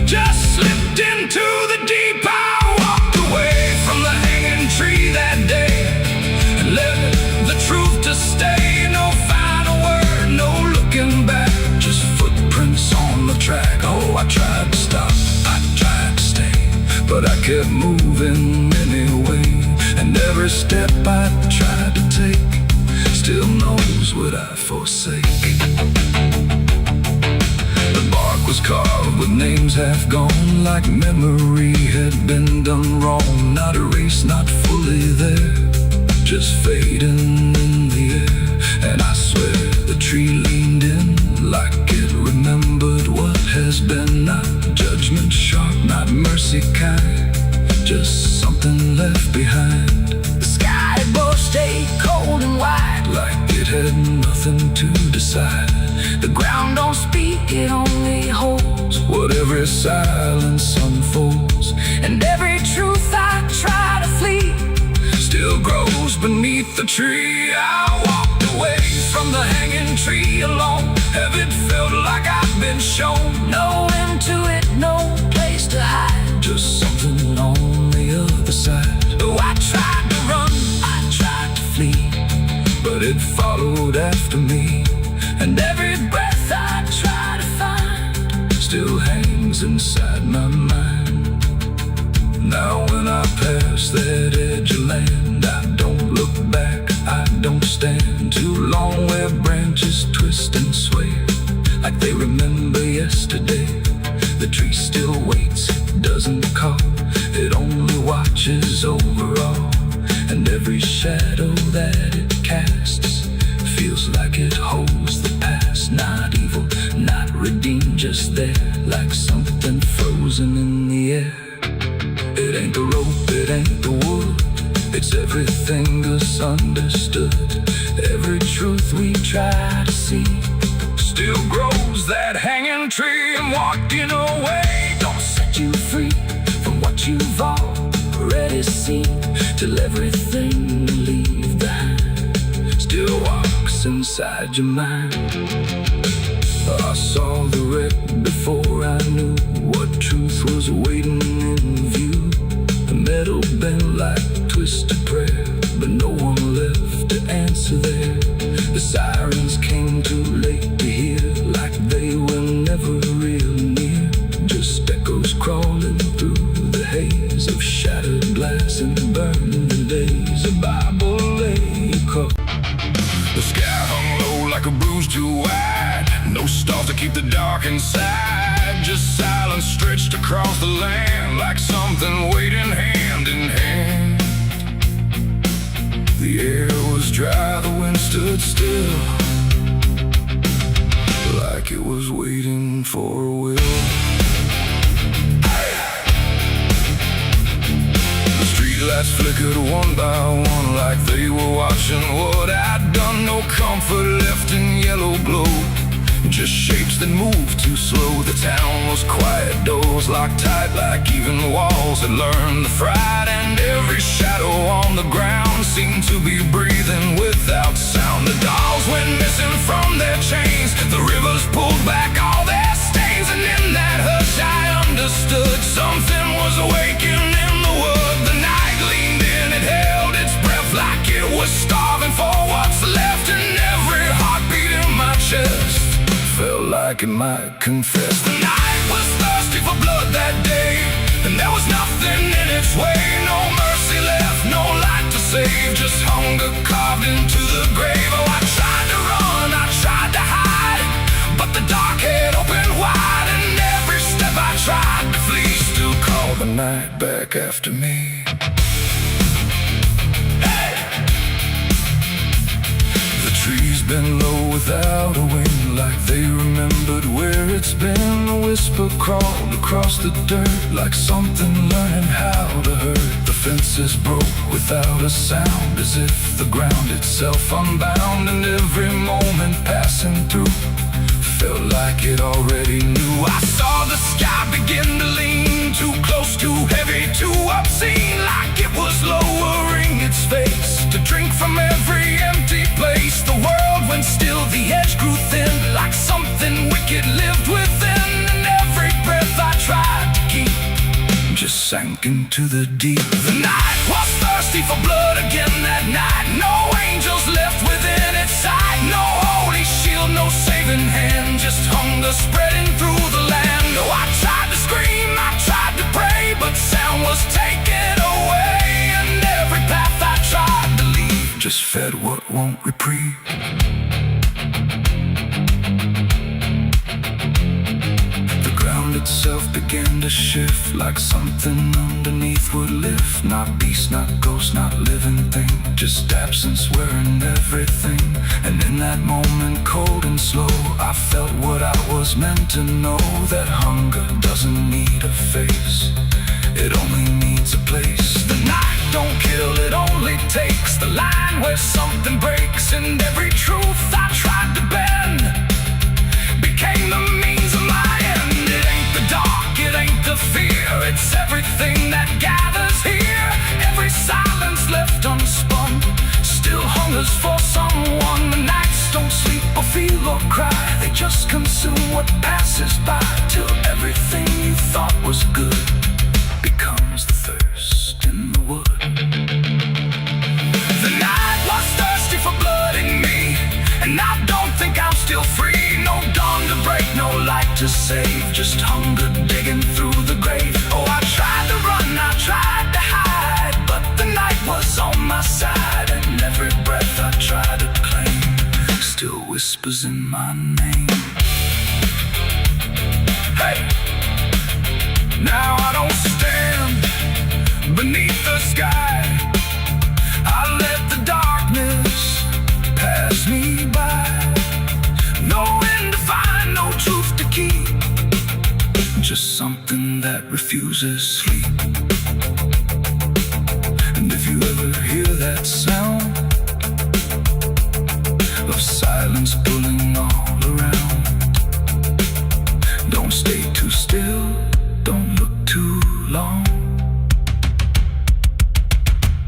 just slipped into the deep. I walked away from the hanging tree that day and let the truth to stay. No final word, no looking back, just footprints on the track. Oh, I tried to stop, I tried to stay, but I kept moving anyway. And every step I tried to take still knows what I forsake. The bark was carved with names half gone, like memory had been done wrong. Not erased, not fully there, just fading in the air. And I swear the tree leaned in, like it remembered what has been. Not judgment sharp, not mercy kind, just something left behind. The sky above stayed cold and wide, like it had nothing to decide. The ground don't speak, it only holds what every silence unfolds. And every truth I try to flee still grows beneath the tree. I walked away from the hanging tree alone. Heaven felt like I've been shown. No end to it, no place to hide. Just something on the other side. Oh, I tried to run, I tried to flee, but it followed after me. And every breath I try to find still hangs inside my mind. Now when I pass that edge of land, I don't look back, I don't stand too long where branches twist and sway like they remember yesterday. The tree still waits, it doesn't call, it only watches over all. And every shadow that it casts feels like it holds the past. Not evil, not redeemed, just there like something frozen in the air. It ain't the rope, it ain't the wood, it's everything misunderstood. Every truth we try to see still grows that hanging tree. And walking away don't set you free from what you've already seen, till everything you leave behind still walks inside your mind. I saw the wreck before I knew what truth was waiting in view. The metal bent like twisted prayer, but no one left to answer there. The sirens came too late to hear, like they were never real near. Just echoes crawling through the haze of shattered glass and burning days. A Bible lay across. The sky hung low like a bruise too wide. No stars to keep the dark inside. Just silence stretched across the land like something waiting hand in hand. The air was dry, the wind stood still, like it was waiting for a will. The streetlights flickered one by one like they were watching what I'd done. No comfort left in yellow glow, just shapes that moved too slow. The town was quiet, doors locked tight like even walls had learned the fright. And every shadow on the ground seemed to be breathing without sound. The dolls went missing from their chains, the rivers pulled back all their stains. And in that hush I understood something was awakening in the wood. The night leaned in, it held its breath like it was starving for what's left. And every heartbeat in my chest felt like it might confess. The night was thirsty for blood that day, and there was nothing in its way. No mercy left, no light to save, just hunger carved into the grave. Oh, I tried to run, I tried to hide, but the dark had opened wide. And every step I tried to flee still called the night back after me. Trees been low without a wing, like they remembered where it's been. A whisper crawled across the dirt, like something learning how to hurt. The fences broke without a sound, as if the ground itself unbound. And every moment passing through felt like it already knew. I saw the sky begin to lean, too close, too heavy, too obscene, like it was lowering its face to drink from every empty place. The world went still, the edge grew thin, like something wicked lived within. And every breath I tried to keep just sank into the deep. The night was thirsty for blood again that night. No angels left within its sight, no holy shield, no saving hand, just hunger spreading through the land. Oh, I tried to scream, I tried to pray, but sound was taken away. And every path I tried to leave just fed what won't reprieve. The ground itself began to shift, like something underneath would lift. Not beast, not ghost, not living thing, just absence wearing everything. And in that moment, cold and slow, I felt what I was meant to know, that hunger doesn't need a face, it only needs a place. The night don't kill, it only takes the line where something breaks. And every truth I tried to bend became the means of my end. It ain't the dark, it ain't the fear, it's everything that gathers here. Every silence left unspun still hungers for someone. The nights don't sleep or feel still whispers in my name. Hey! Now I don't stand beneath the sky. I let the darkness pass me by. No end to find, no truth to keep, just something that refuses sleep. And if you ever hear that sound of silence pulling all around, don't stay too still, don't look too long,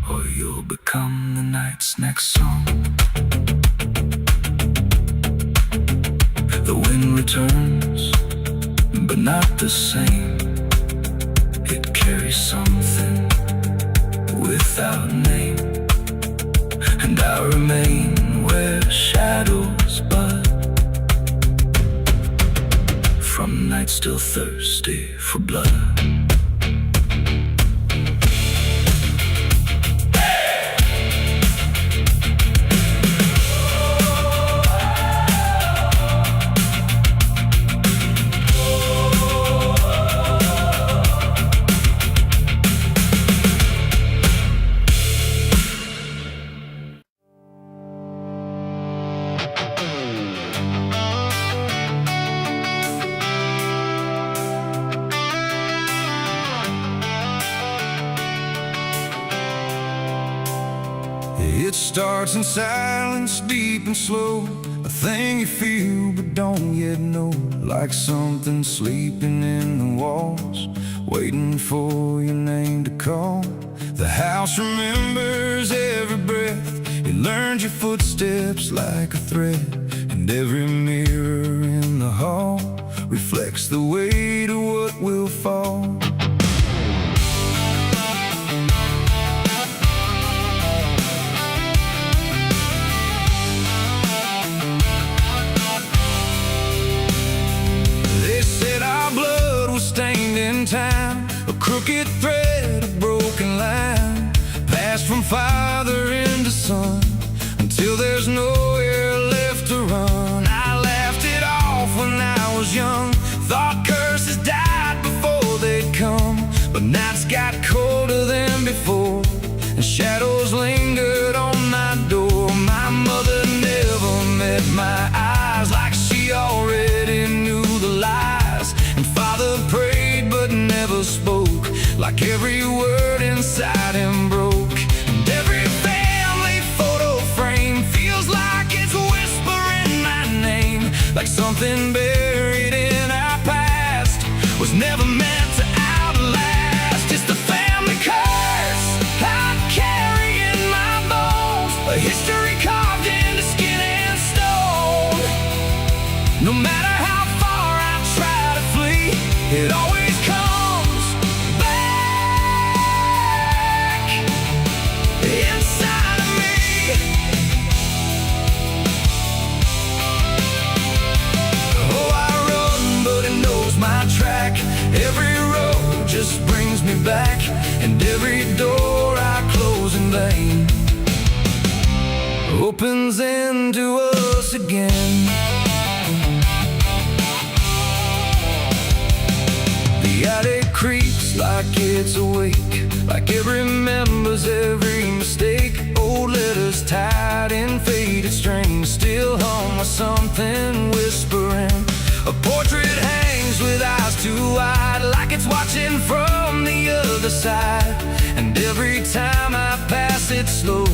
or you'll become the night's next song. The wind returns, but not the same. It carries something without a name, and I remain where shadows bud, from nights still thirsty for blood. It starts in silence, deep and slow, a thing you feel but don't yet know. Like something sleeping in the walls, waiting for your name to call. The house remembers every breath, it learns your footsteps like a thread, and every mirror in the hall reflects the weight of what will fall. Stained in time, a crooked thread, a broken line, passed from father into son, until there's nowhere left to run. I laughed it off when I was young, thought curses died before they'd come, but nights got colder than before, and shadows lingered on my door. My mother never met my eyes, like she already knew the lies, and father prayed but never spoke, like every word inside him broke. And every family photo frame feels like it's whispering my name, like something buried in our past was never meant to outlast. It's the family curse I carry in my bones, a history carved into skin and stone. No matter how far I try to flee, it always comes back inside of me. Oh, I run, but it knows my track. Every road just brings me back, and every door I close in vain opens into us again. The attic creaks like it's awake, like it remembers every mistake. Old letters tied in faded strings, still hung with something whispering. A portrait hangs with eyes too wide, like it's watching from the other side. And every time I pass it slow,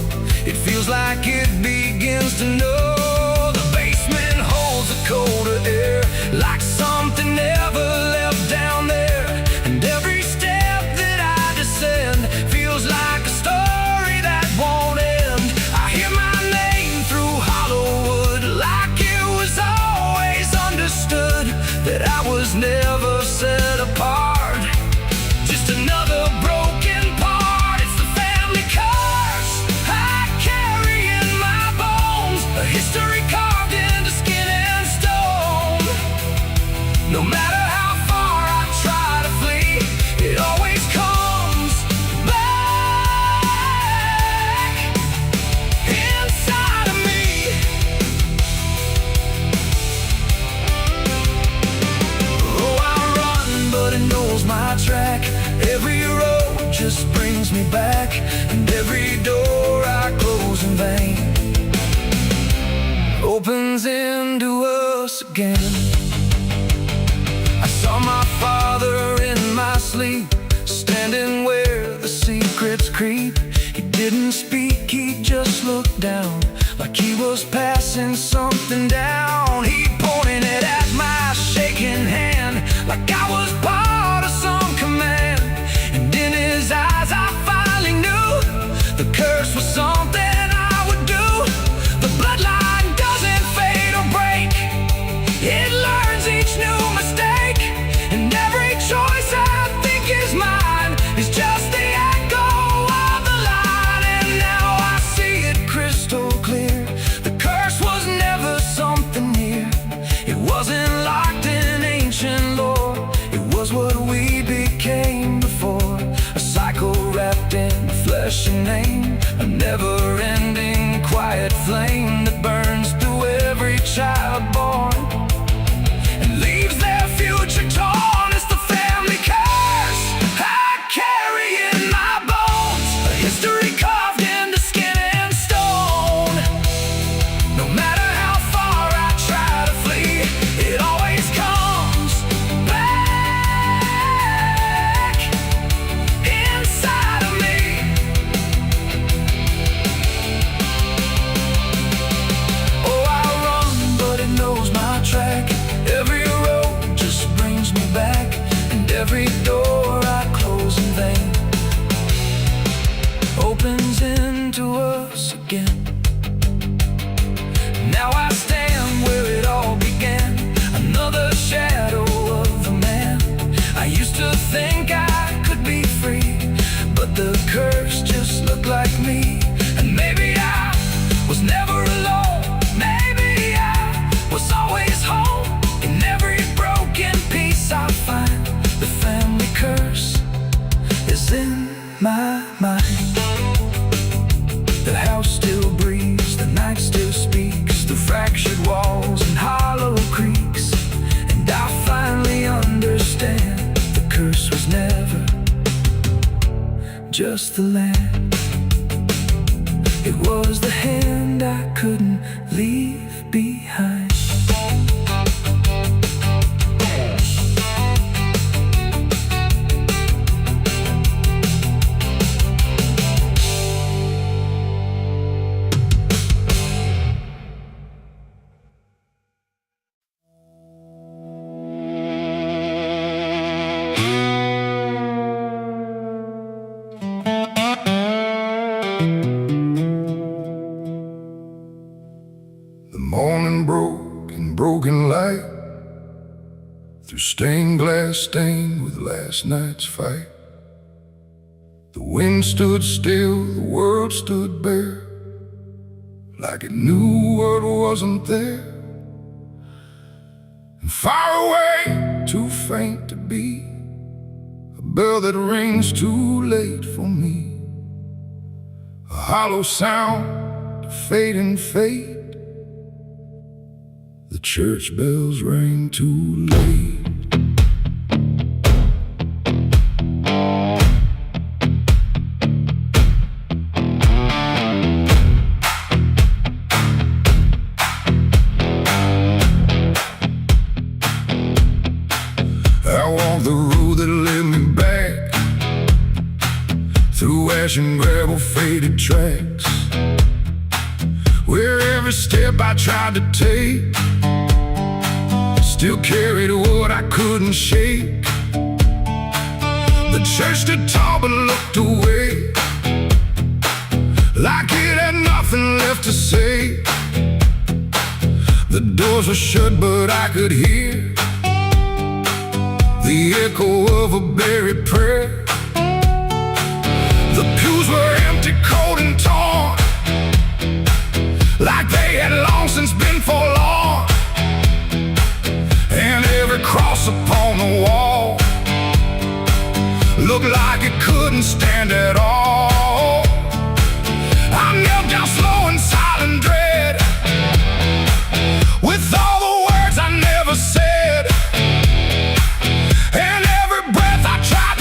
it feels like it begins to know. The basement holds a colder air, like something never left down there. And every step that I descend feels like a story that won't end. I hear my name through Hollywood, like it was always understood that I was never set apart, just another broken part. It's the family curse I carry in my bones, a history carved into skin and stone. No matter how far I try to flee, it always comes back inside of me. my track. Every road just brings me back, and every door I close in vain opens into us again. I saw my father in my sleep, standing where the secrets creep. He didn't speak, he just looked down, like he was passing something down. He pointed at my shaking hand, like I was part of some command. And in his eyes I finally knew the curse was something I would do. The bloodline doesn't fade or break, it learns each new mistake. And every choice I think is mine is just the echo of the line. And now I see it crystal clear, the curse was never something near. It wasn't locked in ancient lore, it was what we became before. A cycle wrapped in flesh and name, a never-ending quiet flame that burns through every child born and leaves their future torn. It's the family curse I carry in my bones, a history carved into skin and stone. No matter how far I try to flee, it always comes back inside of me. Oh, I run, but it knows my track. Every road just brings me back, and every door I close in vain opens into us again. Now I stand where it all began, another shadow of a man. I used to think I could be free, but the curse just looked like me. And maybe I was never alone, maybe I was always home. In every broken piece I find, the family curse is in my mind. The house still breathes, the night still speaks through fractured walls and hollow creaks. And I finally understand, the curse was never just the land. It was the hand I couldn't leave behind. The morning broke in broken light, through stained glass stained with last night's fight. The wind stood still, the world stood bare, like it knew what wasn't there. And far away, too faint to be, a bell that rings too late for me, a hollow sound, a fading fate. The church bells rang too late. I walked the road that led me back, through ash and gravel faded tracks, where every step I tried to take still carried what I couldn't shake. The church stood tall but looked away, like it had nothing left to say. The doors were shut but I could hear the echo of a buried prayer. The pews were empty, cold and torn, like they had long since been forlorn. And every cross upon the wall looked like it couldn't stand at all. I knelt down slow in silent dread, with all the words I never said, and every breath I tried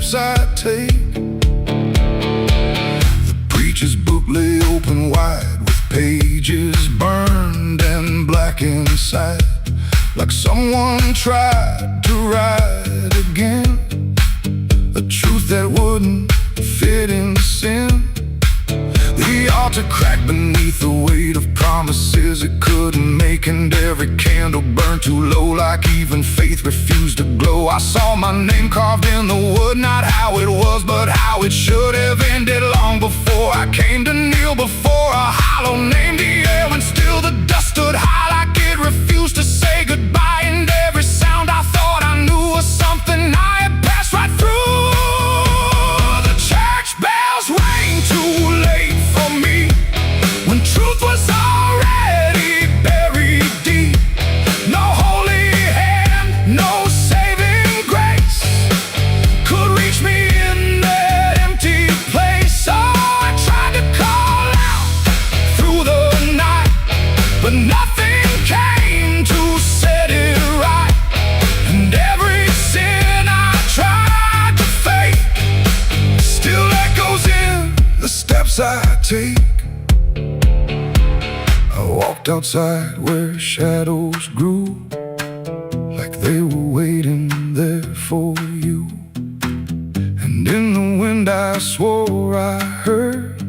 steps I take. The preacher's book lay open wide, with pages burned and black inside, like someone tried to write again a truth that wouldn't fit in sin. The altar cracked beneath the weight of promises it couldn't make, and every candle burned too low, like even faith refused to glow. I saw my name carved in the wood, not how it was, but how it should have ended long before I came to kneel before a hollow named the air, when still the dust stood high like it refused to say goodbye, and every sound I thought I knew was something I had passed right through. The church bells rang too late for me, when truth was already buried deep. No holy hand, no saving grace could reach me in that empty place. So I tried to call out through the night, but nothing came to set it right. And every sin I tried to fake still echoes in the steps I take. I walked outside where shadows grew, like they were waiting there for you. And in the wind I swore I heard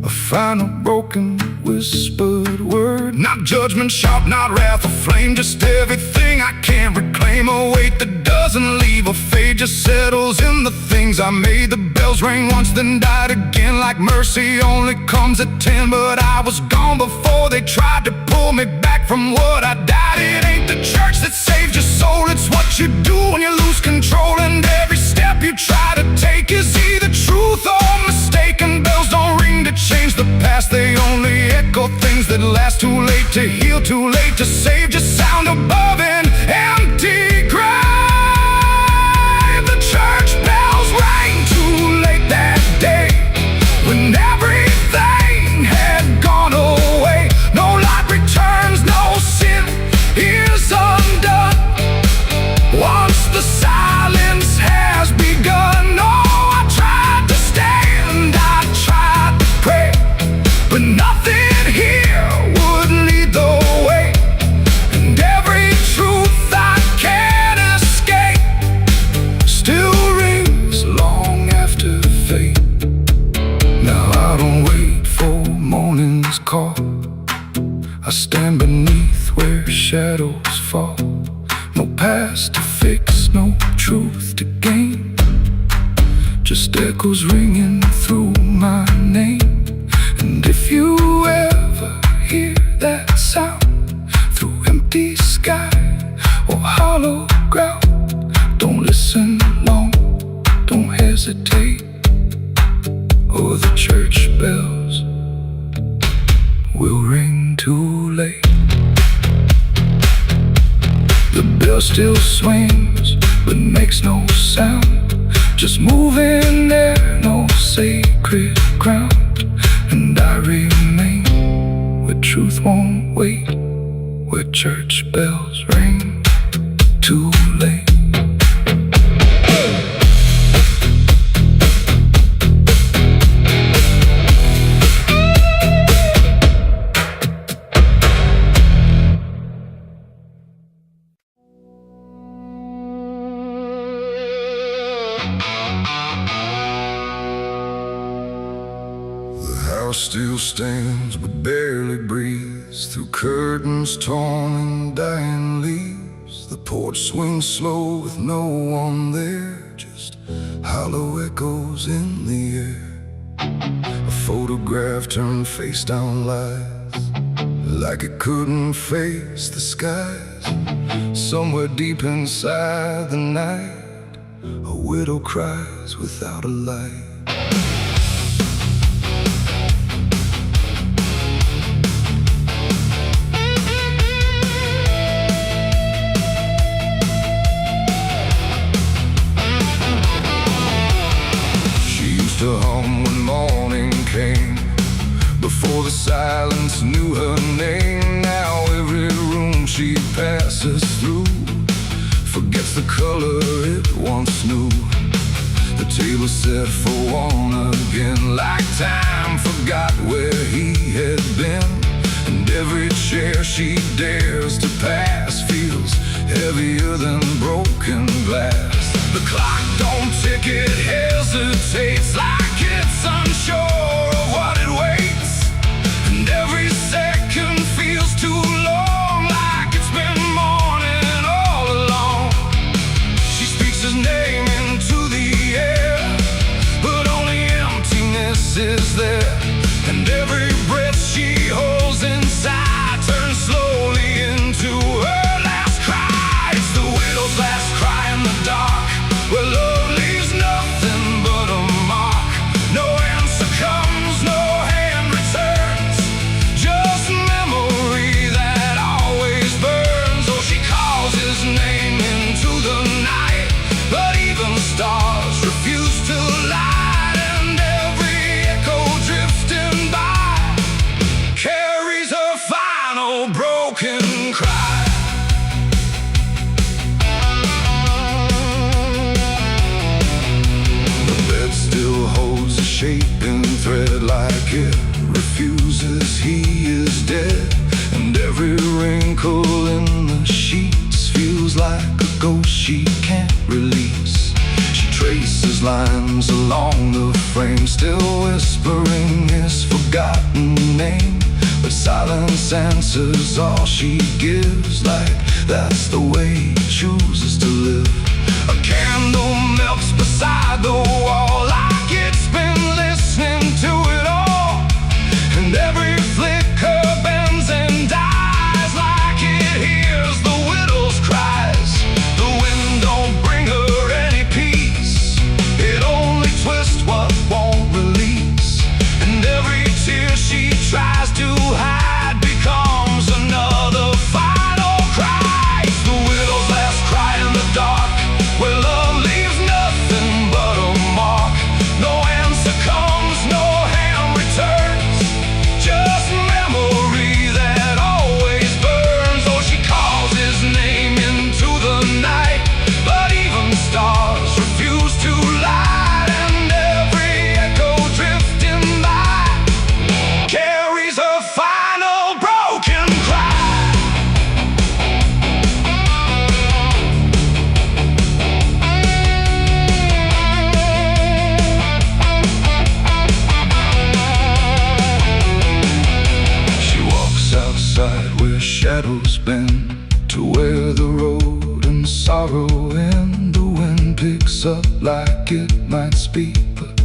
a final broken whispered word. Not judgment sharp, not wrath or flame, just everything I can't reclaim. A weight that doesn't leave or fade, just settles in the things I made. The bells rang once then died again, like mercy only comes at 10. But I was gone before they tried to pull me back from what I died. It ain't the church that saves your soul, it's what you do when you lose control. And every step you try to take is either truth or mistaken. Bells don't ring to change the past, they only echo things that last. Too late to heal, too late to save, just sound above an empty grave. The church bells rang too late that day, when everything had gone away. No light returns, no sin is undone once the silence has begun. No, I tried to stand, I tried to pray, but nothing here would lead the way. And every truth I can't escape still rings long after fate. Now I don't wait for morning's call, I stand beneath where shadows fall. No past to fix, no truth to gain, just echoes ringing through my name. And if you ever hear that sound through empty sky or hollow ground, don't listen long, don't hesitate, or the church bells will ring too late. The bell still swings but makes no sound, just moving there, no sacred ground. And I remain where truth won't wait, where church bells ring too late. Still stands but barely breathes through curtains torn and dying leaves. The porch swings slow with no one there, just hollow echoes in the air. A photograph turned face down lies, like it couldn't face the skies. Somewhere deep inside the night, a widow cries without a light. To hum when morning came, before the silence knew her name. Now every room she passes through forgets the color it once knew. Table set for one again, like time forgot where he had been. And every chair she dares to pass feels heavier than broken glass. The clock don't tick, it hesitates like it's unsure of what it waits. And every second feels too long, like it's been morning all along. She speaks his name into the air, but only emptiness is there. And every breath she holds inside turns slowly into her last cry. It's the widow's last cry in the dark, where love leaves nothing but a mark. No answer comes, no hand returns, just memory that always burns. Oh, she calls his name into the night, but even stars refuse to light. And every echo drifting by carries her final broken cry. Still holds a shaping thread, like it refuses he is dead. And every wrinkle in the sheets feels like a ghost she can't release. She traces lines along the frame, still whispering his forgotten name. But silence answers all she gives, like that's the way he chooses to live. A candle melts beside the wall, like it's been listening to it all. And every flicker bends and dies, like it hears the widow's cries. The wind don't bring her any peace, it only twists what won't release. And every tear she tries to hide becomes another final cry. It's the widow's last cry in the dark, where love leaves nothing but a mark. No answer comes, no hand returns, just memory that always burns. Oh, she calls his name into the night, but even stars refuse to light. And every echo drifting by carries her final broken cry. She walks outside where shadows bend, to where the road and sorrow end. The wind picks up like it might speak, but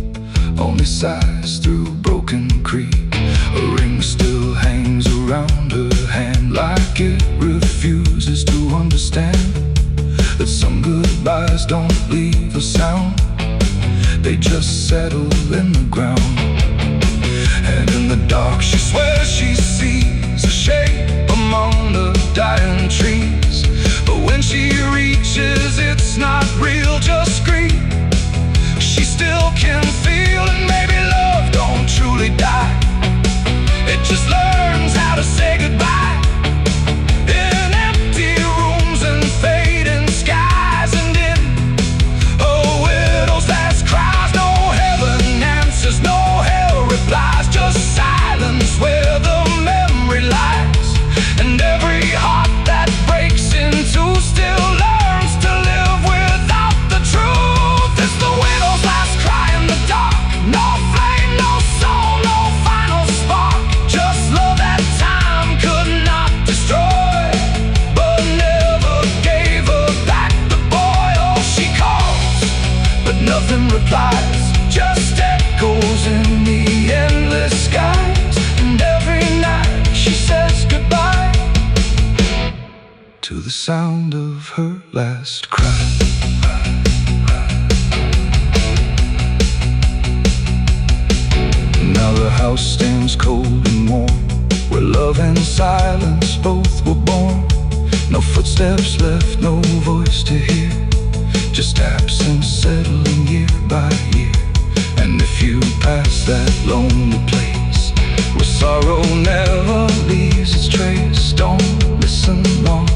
only sighs through broken creek. A ring still hangs around her hand, like it refuses to understand that some goodbyes don't leave a sound, they just settle in the ground. And in the dark she swears she sees a shape among the dying trees. But when she reaches, it's not real, just scream. She still can feel, and maybe love don't truly die, it just learns how to say goodbye. In empty rooms and fading skies, and in a widow's last cries, no heaven answers, no hell replies, just silence where the memory lies. And every heart that breaks in two still learns to live without the truth. It's the widow's last cry in the dark, no flame, no soul, no final spark, just love that time could not destroy, but never gave her back the boy. Oh, she calls, but nothing replies, just echoes in the endless skies. And every night she says goodbye to the sound of her last cry. Now the house stands cold and warm, where love and silence both were born. No footsteps left, no voice to hear, just absence settling year by year. And if you pass that lonely place where sorrow never leaves its trace, don't listen long,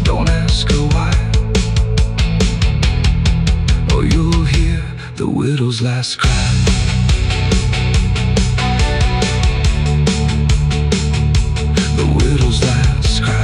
don't ask her why, or you'll hear the widow's last cry. The widow's last cry.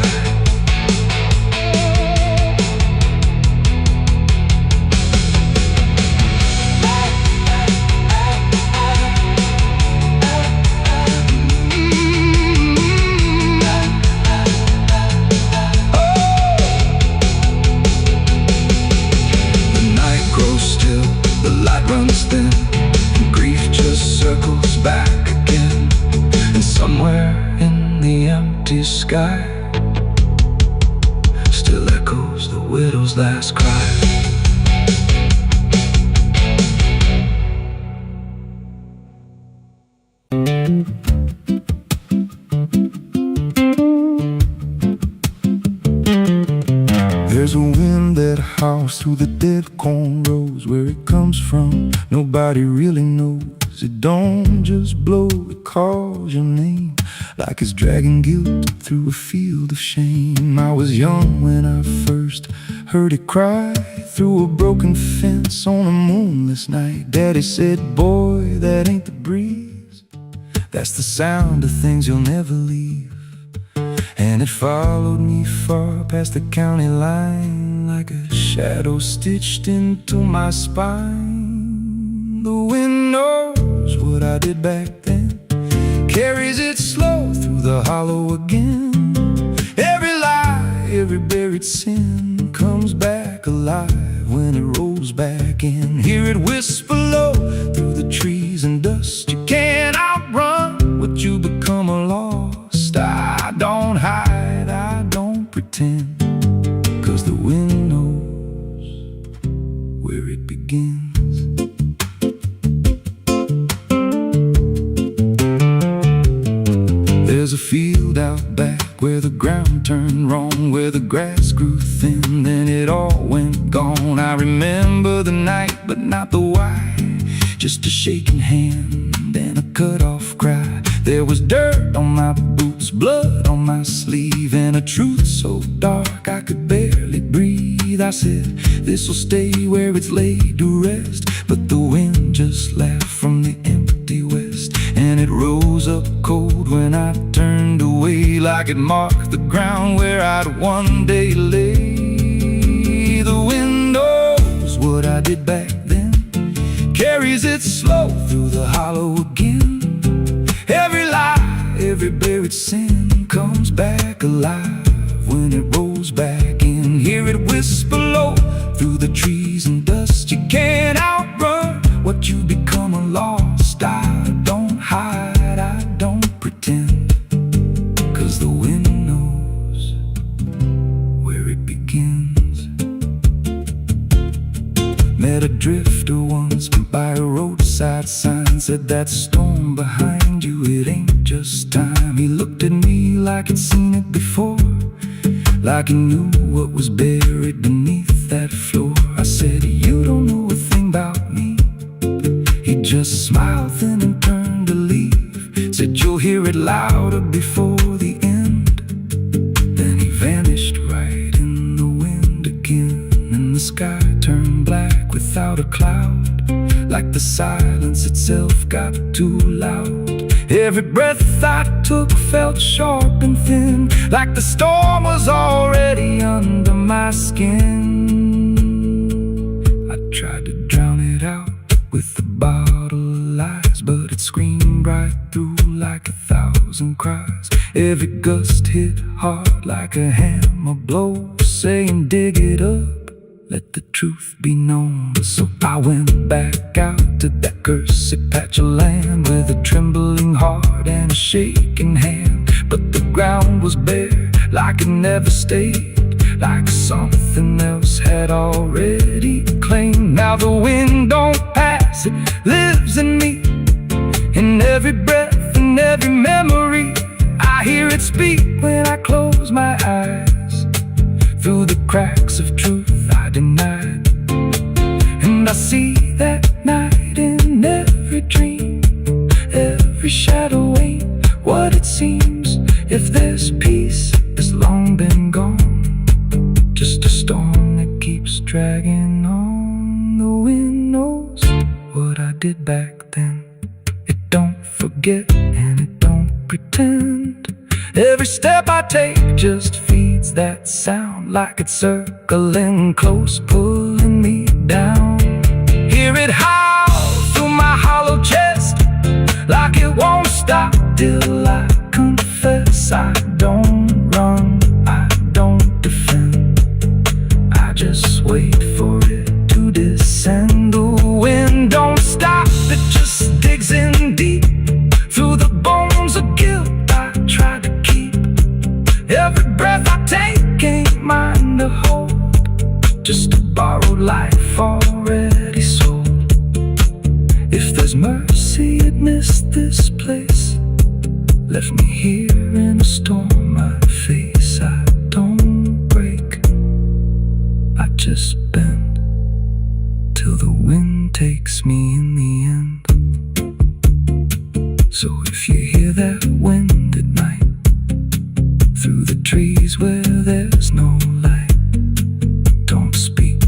Runs thin, and grief just circles back again. And somewhere in the empty sky still echoes the widow's last cry. There's a wind that howls through the dead corn rows. Where it comes from, nobody really knows. It don't just blow, it calls your name, like it's dragging guilt through a field of shame. I was young when I first heard it cry through a broken fence on a moonless night. Daddy said, boy, that ain't the breeze, that's the sound of things you'll never leave. And it followed me far past the county line, like a shadow stitched into my spine. The wind knows what I did back then, carries it slow through the hollow again. Every lie, every buried sin comes back alive when it rolls back in. Hear it whisper low through the trees and dust. You can't outrun what you become lost. I don't hide, I don't pretend, 'cause the wind knows where it begins. There's a field out back where the ground turned wrong, where the grass grew thin, then it all went gone. I remember the night, but not the why, just a shaking hand and a cut-off cry. There was dirt on my boots, blood on my sleeve, and a truth so dark I could barely breathe. I said, this'll stay where it's laid to rest. But the wind just laughed from the empty west, and it rose up cold when I turned away, like it marked the ground where I'd one day lay. The wind knows what I did back then, carries it slow through the hollow again. Every lie, every buried sin comes back alive when it rolls back in. Hear it whisper low through the trees and dust. You can't outrun what you become lost. I don't hide, I don't pretend, 'cause the wind knows where it begins. Met a drifter once by a roadside sign, said that storm behind you, it ain't just time. He looked at me like he'd seen it before, like he knew what was buried beneath that floor. I said, you don't know a thing about me. He just smiled thin and turned to leave, said you'll hear it louder before the end. Then he vanished right in the wind again, and the sky turned black without a cloud, like the silence itself got too loud. Every breath I took felt sharp and thin, like the storm was already under my skin. I tried to drown it out with a bottle of lies, but it screamed right through like 1,000 cries. Every gust hit hard like a hammer blow, saying dig it up, let the truth be known. So I went back out to that cursed patch of land with a trembling heart and a shaking hand. But the ground was bare, like it never stayed, like something else had already claimed. Now the wind don't pass, it lives in me, in every breath and every memory. I hear it speak when I close my eyes, through the cracks of truth I denied. And I see that night in every dream, every shadow ain't what it seems. If there's peace, it's long been gone, just a storm that keeps dragging on. The wind knows did back then. It don't forget and it don't pretend. Every step I take just feeds that sound, like it's circling close, pulling me down. Hear it howl through my hollow chest, like it won't stop till I confess. I don't run, I don't defend, I just wait for it to descend. The wind don't stop, it just digs in deep through the bones of guilt I try to keep. Every breath I take ain't mine to hold, just a borrowed life already sold. If there's mercy, it missed this place, left me here in a storm I face. I don't break, I just bend till the wind takes me in the end. So if you hear that wind at night, through the trees where there's no light, don't speak,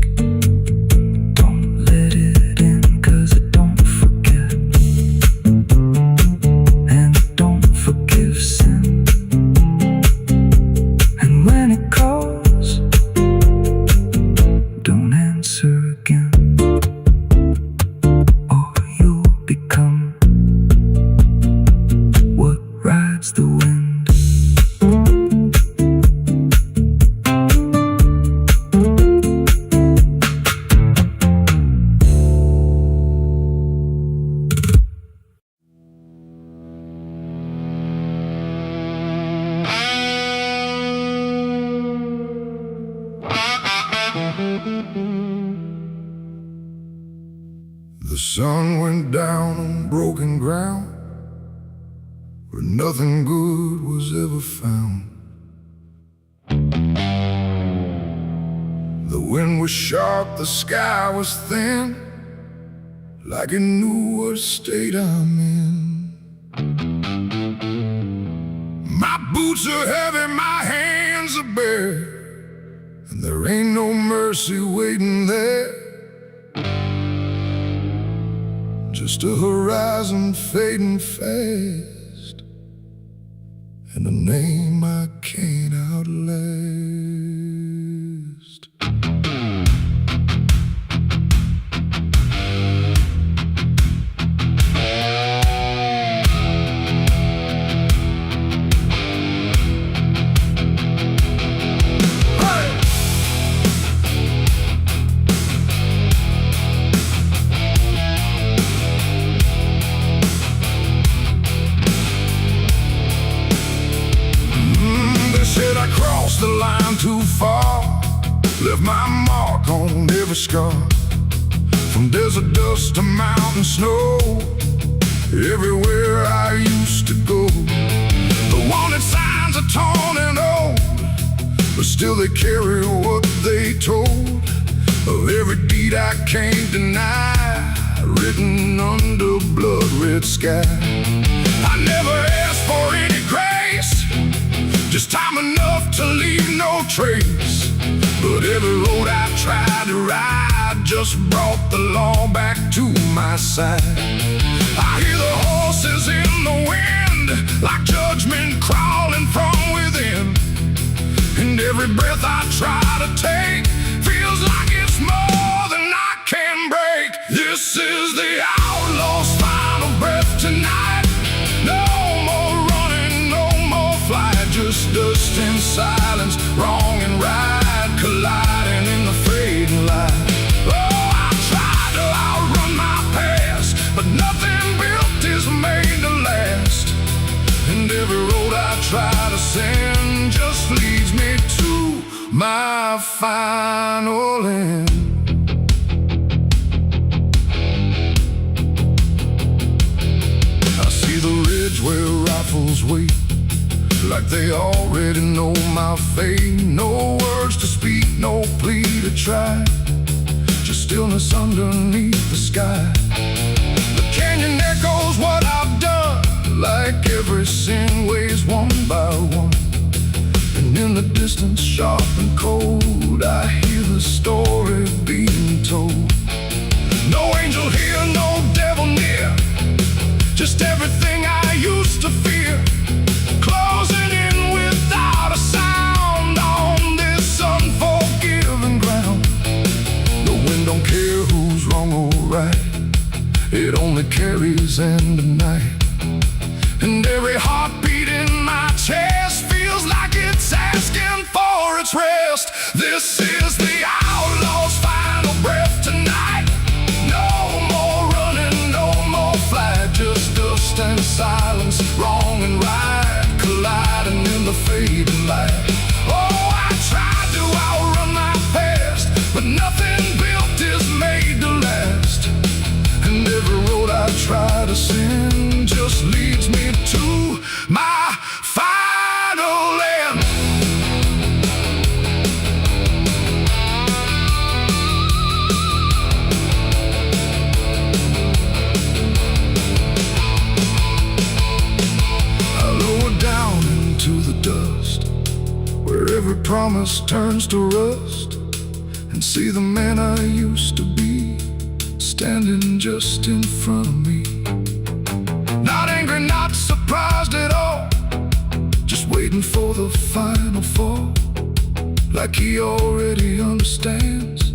don't let it in, 'cause it don't forget, and it don't forgive sin. And when it calls, don't answer again, or you'll become what rides the wind. The sun went down on broken ground, where nothing good was ever found. The wind was sharp, the sky was thin, like it knew what state I'm in. My boots are heavy, my hands are bare, and there ain't no mercy waiting there. Just a horizon fading fast, and a name I can't outlast. The line too far, left my mark on every scar. From desert dust to mountain snow, everywhere I used to go. The wanted signs are torn and old, but still they carry what they told of every deed I can't deny, written under blood-red sky. I never asked for any grace, just time enough to leave no trace. But every road I tried to ride just brought the law back to my side. I hear the horses in the wind, like judgment crawling from within. And every breath I try to take feels like it's more than I can break. This is the outlaw's final breath tonight. No more running, no more flight, just dust and silence, wrong and right, colliding in the fading light. Oh, I tried to outrun my past, but nothing built is made to last. And every road I try to send just leads me to my final end. I see the ridge where rifles wait, like they already know my fate. No words to speak, no plea to try, just stillness underneath the sky. The canyon echoes what I've done, like every sin weighs one by one. And in the distance, sharp and cold, I hear the story being told. No angel here, no devil just everything I used to fear, closing in without a sound on this unforgiving ground. The wind don't care who's wrong or right, it only carries end of night. And every heartbeat in my chest feels like it's asking for its rest. This is the outlaw's final breath tonight. No more running, no more flight, just dust and silence, wrong and right, colliding in the fading light. Oh, I tried to outrun my past, but nothing built is made to last. And every road I try to send just leads me to my final end. I lower down into the dust, where every promise turns to rust, and see the man I used to be standing just in front of me. Not angry, not surprised at all, just waiting for the final fall. Like he already understands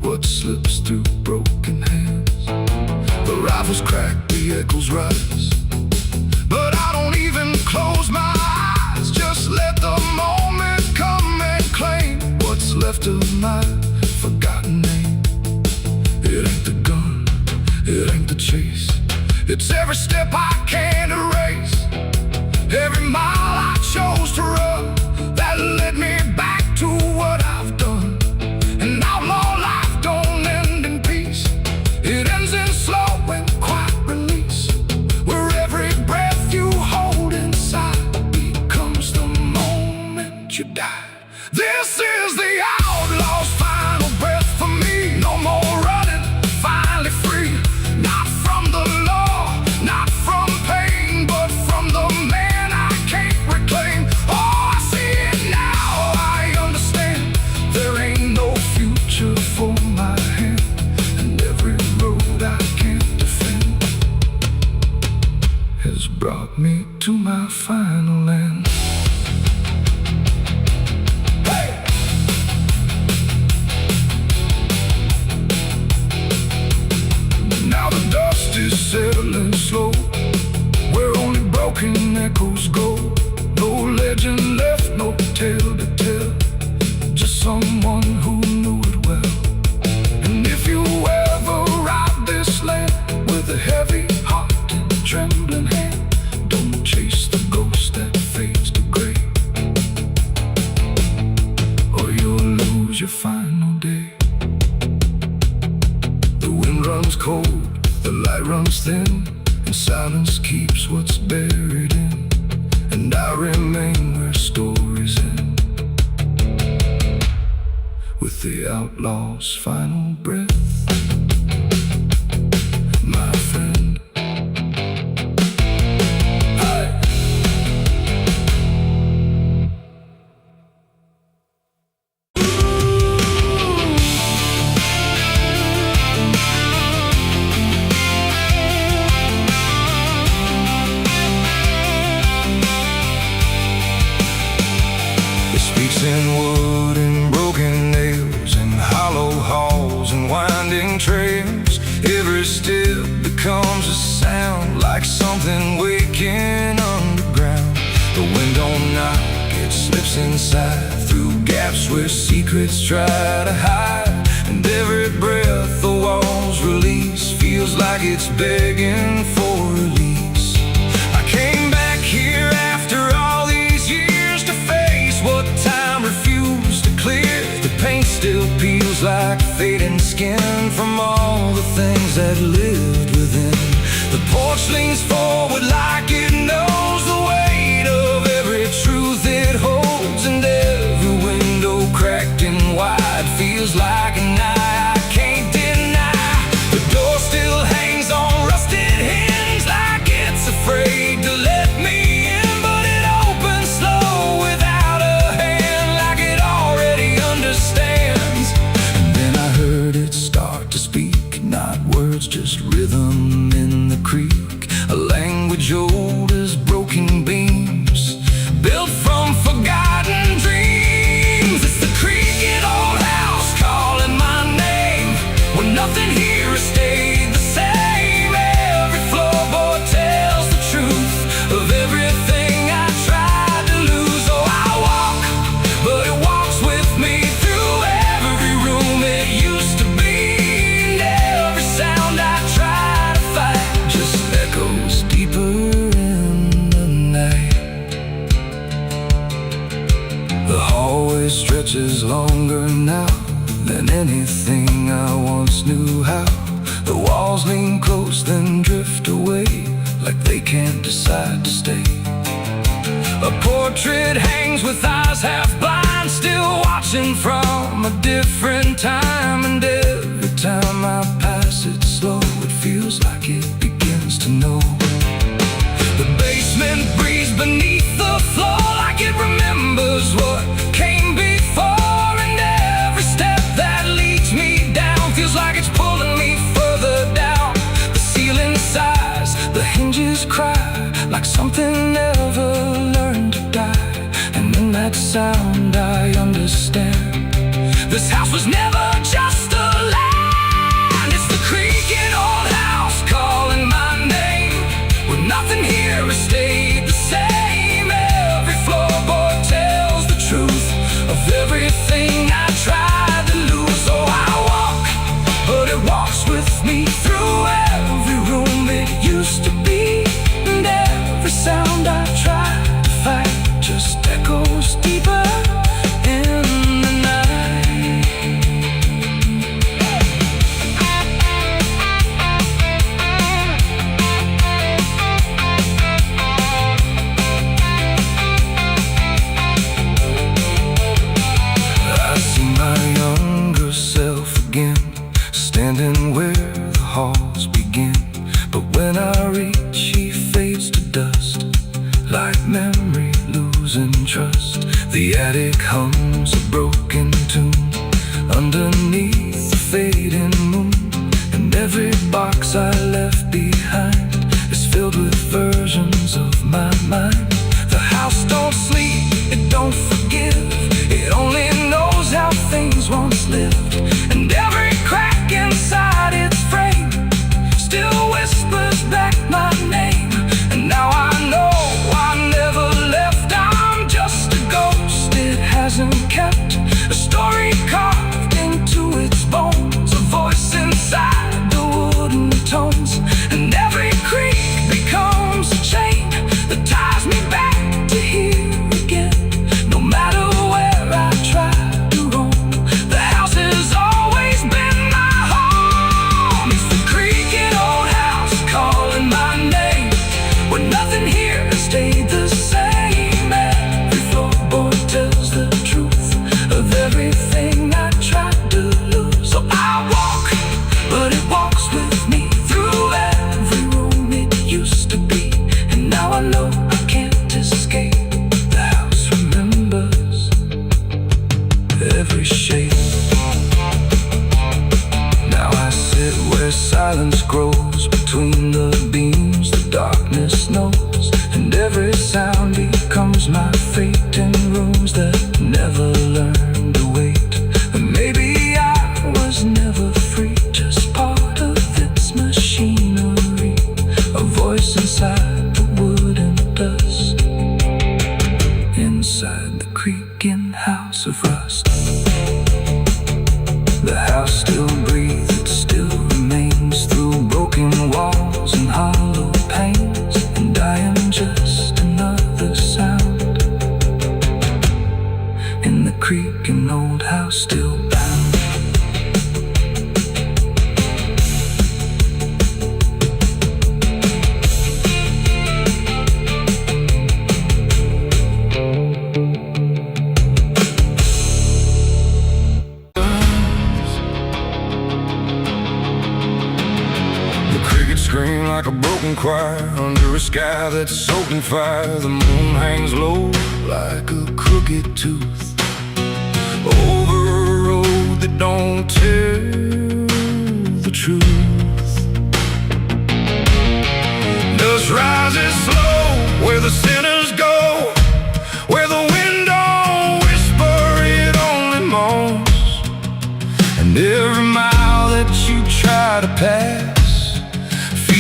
what slips through broken hands. The rifles crack, the echoes rise, but I don't even close my eyes. Just let the moment come and claim what's left of my forgotten name. It ain't the gun, it ain't the chase, it's every step I can't erase, every mile I chose to run that led me back to what I've done. And outlaw life don't end in peace, it ends in slow and quiet release, where every breath you hold inside becomes the moment you die. This is the outlaw's final breath for me. No more running, finally free, not from the law, not from pain, but from the man I can't reclaim. Oh, I see it now, I understand, there ain't no future for my hand, and every road I can't defend has brought me to my final end. Now the dust is settling slow, where only broken echoes go. No legend left, no tale to tell, just someone who knew it well. And if you ever ride this land with a heavy heart and trembling hand, don't chase the ghost that fades to gray, or you'll lose your final day. The wind runs cold, the light runs thin, and silence keeps what's buried in. And I remain where stories end, with the outlaw's final breath, my friend. In wood and broken nails, and hollow halls and winding trails, every step becomes a sound, like something waking underground. The wind don't knock, it slips inside, through gaps where secrets try to hide. And every breath the walls release feels like it's begging for release. I came back here after all these years to face what time refused to clear. The paint still peels like fading skin from all the things that lived within. The porch leans forward like it knows the weight of every truth it holds, and every window cracked and wide feels like an eye I can't deny. The door still hangs on rusted hinge like it's afraid to let me in, but it opens slow without a hand, like it already understands. And then I heard it start to speak, not words, just rhythm in the creek. A language old as broken beams, built from forgotten dreams. It's the creaking old house calling my name, when nothing here has stayed the same. Every floorboard tells the truth of everything I tried to lose. Oh, I walk, but it walks with me through every room it used to be. And every sound I try to fight just echoes deeper in the night. The hallway stretches longer now than anything I once knew how. The walls lean close then drift away, like they can't decide to stay. A portrait hangs with eyes half blind, still watching from a different time. And every time I pass it slow, it feels like it begins to know. The basement breathes beneath the floor, like it remembers what came before. And every step that leads me down feels like it's pulling me further down. The ceiling sighs, the hinges cry, like something never learned to die. And in that sound I understand, this house was never just a land. It's the creaking old house calling my name, when nothing here has stayed the same. Every floorboard tells the truth of everything I tried to lose. Oh, I walk, but it walks with me through every room it used to be. And every sound I try to fight just echoes deeper in the night. I see my younger self again, standing where the halls begin. But when I reach, he fades to dust, like memory losing trust. The attic hums a broken tune underneath the fading moon. And every box I left behind is filled with versions of my mind. The house don't sleep, it don't forgive, it only knows how things once lived. And every crack inside its frame still whispers back my name. And now I know I never left, I'm just a ghost it hasn't kept. A story carved into its bones, a voice inside the wooden tones. And every creak becomes a chain that ties me back to here again. No matter where I try to roam, the house has always been my home. It's the creaking old house calling my name, when nothing here has stayed the same. Every floorboard tells the truth of everything I tried to lose. So I walk, but it walks with me through every room it used to be. And now I know I can't escape. The house remembers every shape. Now I sit where silence grows between the beams, the darkness knows. And every sound becomes my fate in rooms that never learned to wait. And maybe I was never free, just part of its machinery. A voice inside the wooden dust, inside the creaking house of rust. The house still breathes, it still remains through broken walls and hollow panes. And I am just another sound in the creaking old house still bound. Scream like a broken choir under a sky that's soaked in fire. The moon hangs low like a crooked tooth over a road that don't tell the truth. Dust rises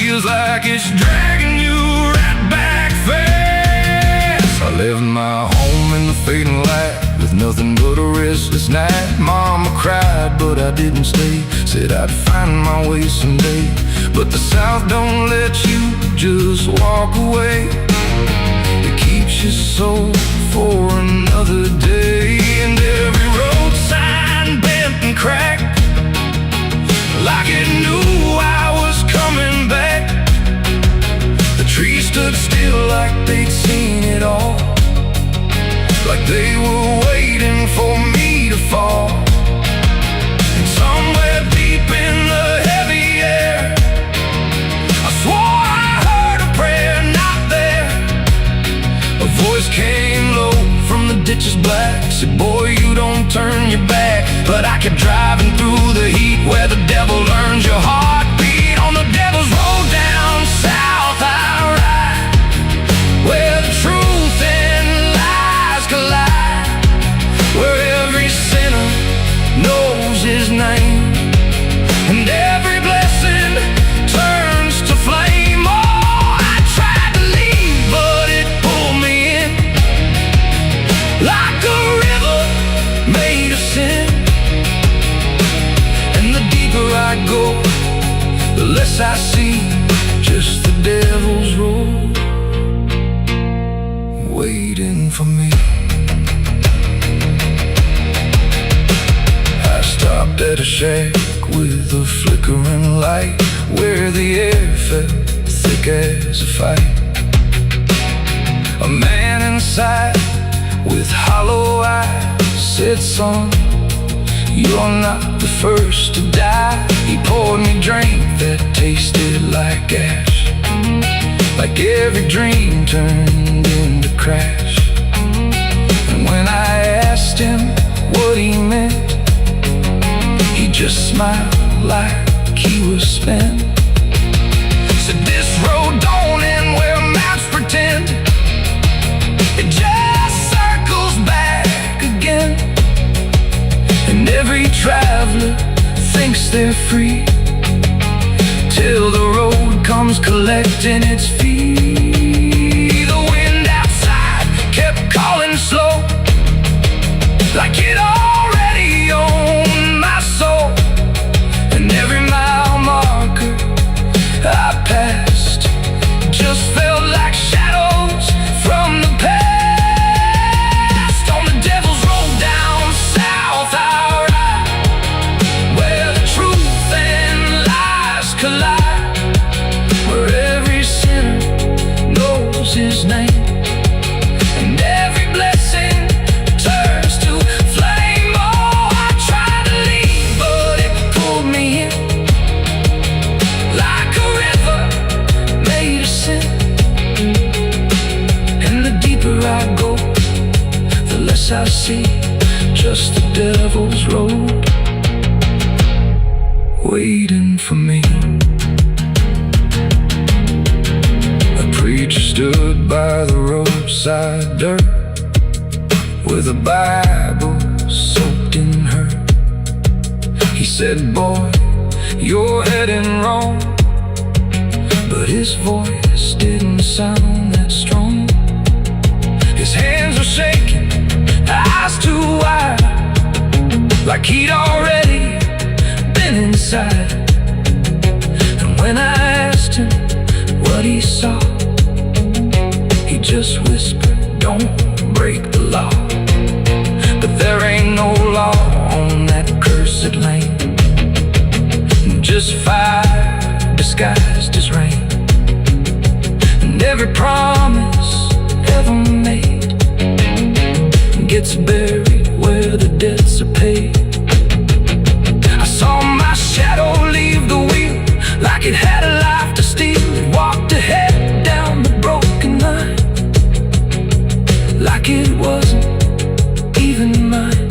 feels like it's dragging you right back fast. I left my home in the fading light with nothing but a restless night. Mama cried, but I didn't stay. Said I'd find my way someday. But the South don't let you just walk away. It keeps you so for another day. And every road sign bent and cracked, like it knew I was coming back. The trees stood still like they'd seen it all, like they were waiting for me to fall. And somewhere deep in the heavy air, I swore I heard a prayer not there. A voice came low from the ditches black, said, boy, you don't turn your back. But I kept driving through the heat where the devil learns your heartbeat. On the devil's road down south I ride, where the truth and lies collide, where every sinner knows his name, and every blessing turns to flame. Oh, I tried to leave, but it pulled me in, like a river made of sin. And the deeper I go, the less I see, just the devil's road waiting for me. I stopped at a shack with a flickering light, where the air felt thick as a fight. A man inside with hollow eyes said, son, you're not the first to die. He poured me a drink that tasted like ash, like every dream turned into crash. And when I asked him what he meant, he just smiled like he was spent. Said, this road don't end where maps pretend, it just circles back again. And every traveler thinks they're free, till the road comes collecting its fee. The wind outside kept calling slow, like it already owned my soul. And every mile marker I passed just felt like shadows from the past. On the devil's road down south I ride, where the truth and lies collide, where every sinner knows his name, and every blessing turns to flame. Oh, I tried to leave, but it pulled me in, like a river made of sin. And the deeper I go, the less I see, just the devil's road waiting for me. A preacher stood by the roadside dirt, with a Bible soaked in her. He said, boy, you're heading wrong. But his voice didn't sound that strong. His hands were shaking, eyes too wide, like he'd already been inside. And when I asked him what he saw, he just whispered, don't break the law. But there ain't no law on that cursed land, just fire disguised as rain. And every promise ever made gets buried where the debts are paid. I saw my shadow leave the wheel, like it had a life to steal. It walked ahead down the broken line, like it wasn't even mine.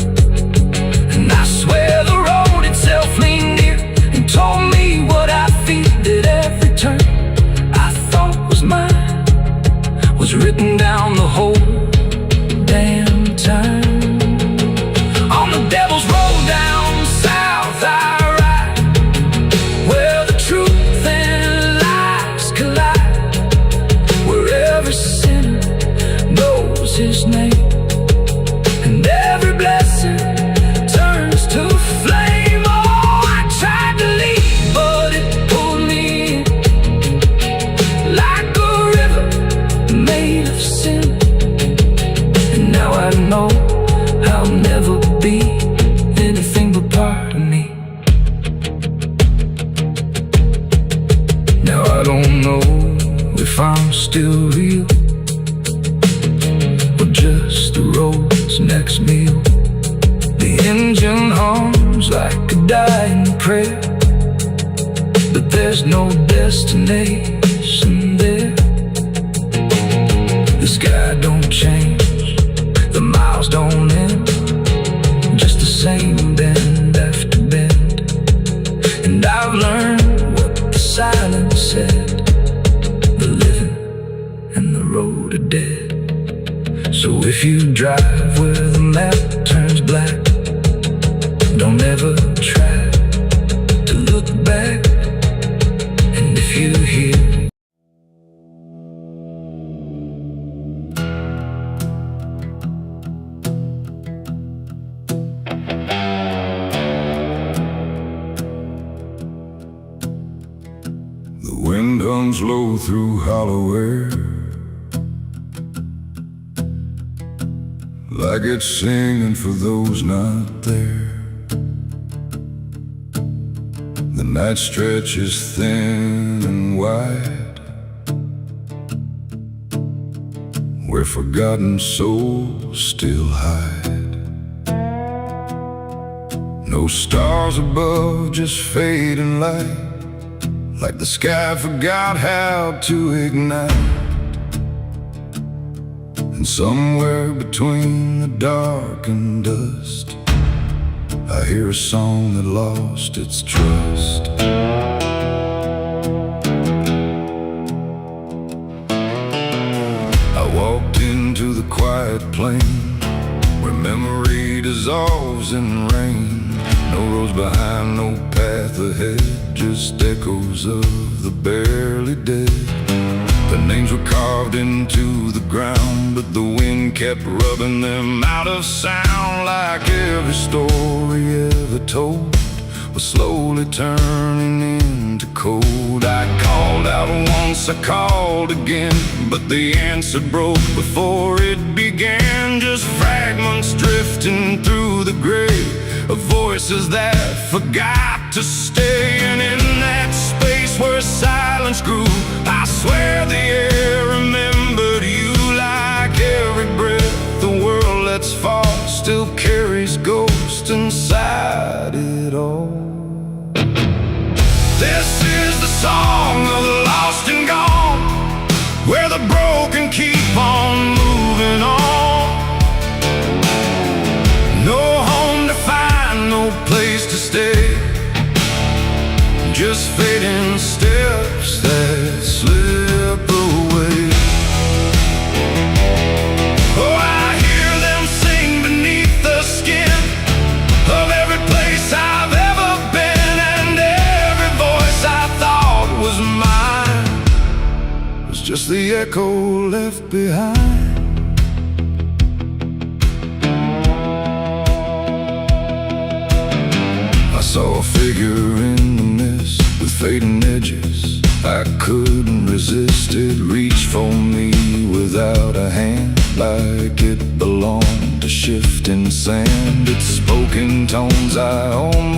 And I swear the road itself leaned near and told me what I feel, that every turn I thought was mine was written down the whole damn time. On the devil's road I don't know if I'm still real, or just the road's next meal. The engine hums like a dying prayer, but there's no destination there. The sky don't change, the miles don't end, just the same bend after bend. And I've learned what the silence said: the living and the road are dead. So if you drive where the map turns black, don't ever try to look back. And if you hear the wind hums low through hollow air, like it's singing for those not there. The night stretches thin and wide, where forgotten souls still hide. No stars above, just fading light, like the sky forgot how to ignite. And somewhere between the dark and dust, I hear a song that lost its trust. I walked into the quiet plain, where memory dissolves in rain. No roads behind, no path ahead, just echoes of the barely dead. The names were carved into the ground, but the wind kept rubbing them out of sound. Like every story ever told was slowly turning into cold. I called out once, I called again, but the answer broke before it began. Just fragments drifting through the gray of voices that forgot to stay. And in that space where silence grew, I swear the air remembered you. Like every breath the world lets fall still carries ghosts inside it all. This is the song of the lost and gone, where the broken keep on moving on. No home to find, no place to stay, just fading steps that slip away. Oh, I hear them sing beneath the skin of every place I've ever been, and every voice I thought was mine was just the echo left behind. I saw a figure in the mist with fading edges. I couldn't resist it, reached for me without a hand, like it belonged to shifting sand. It spoke in tones I almost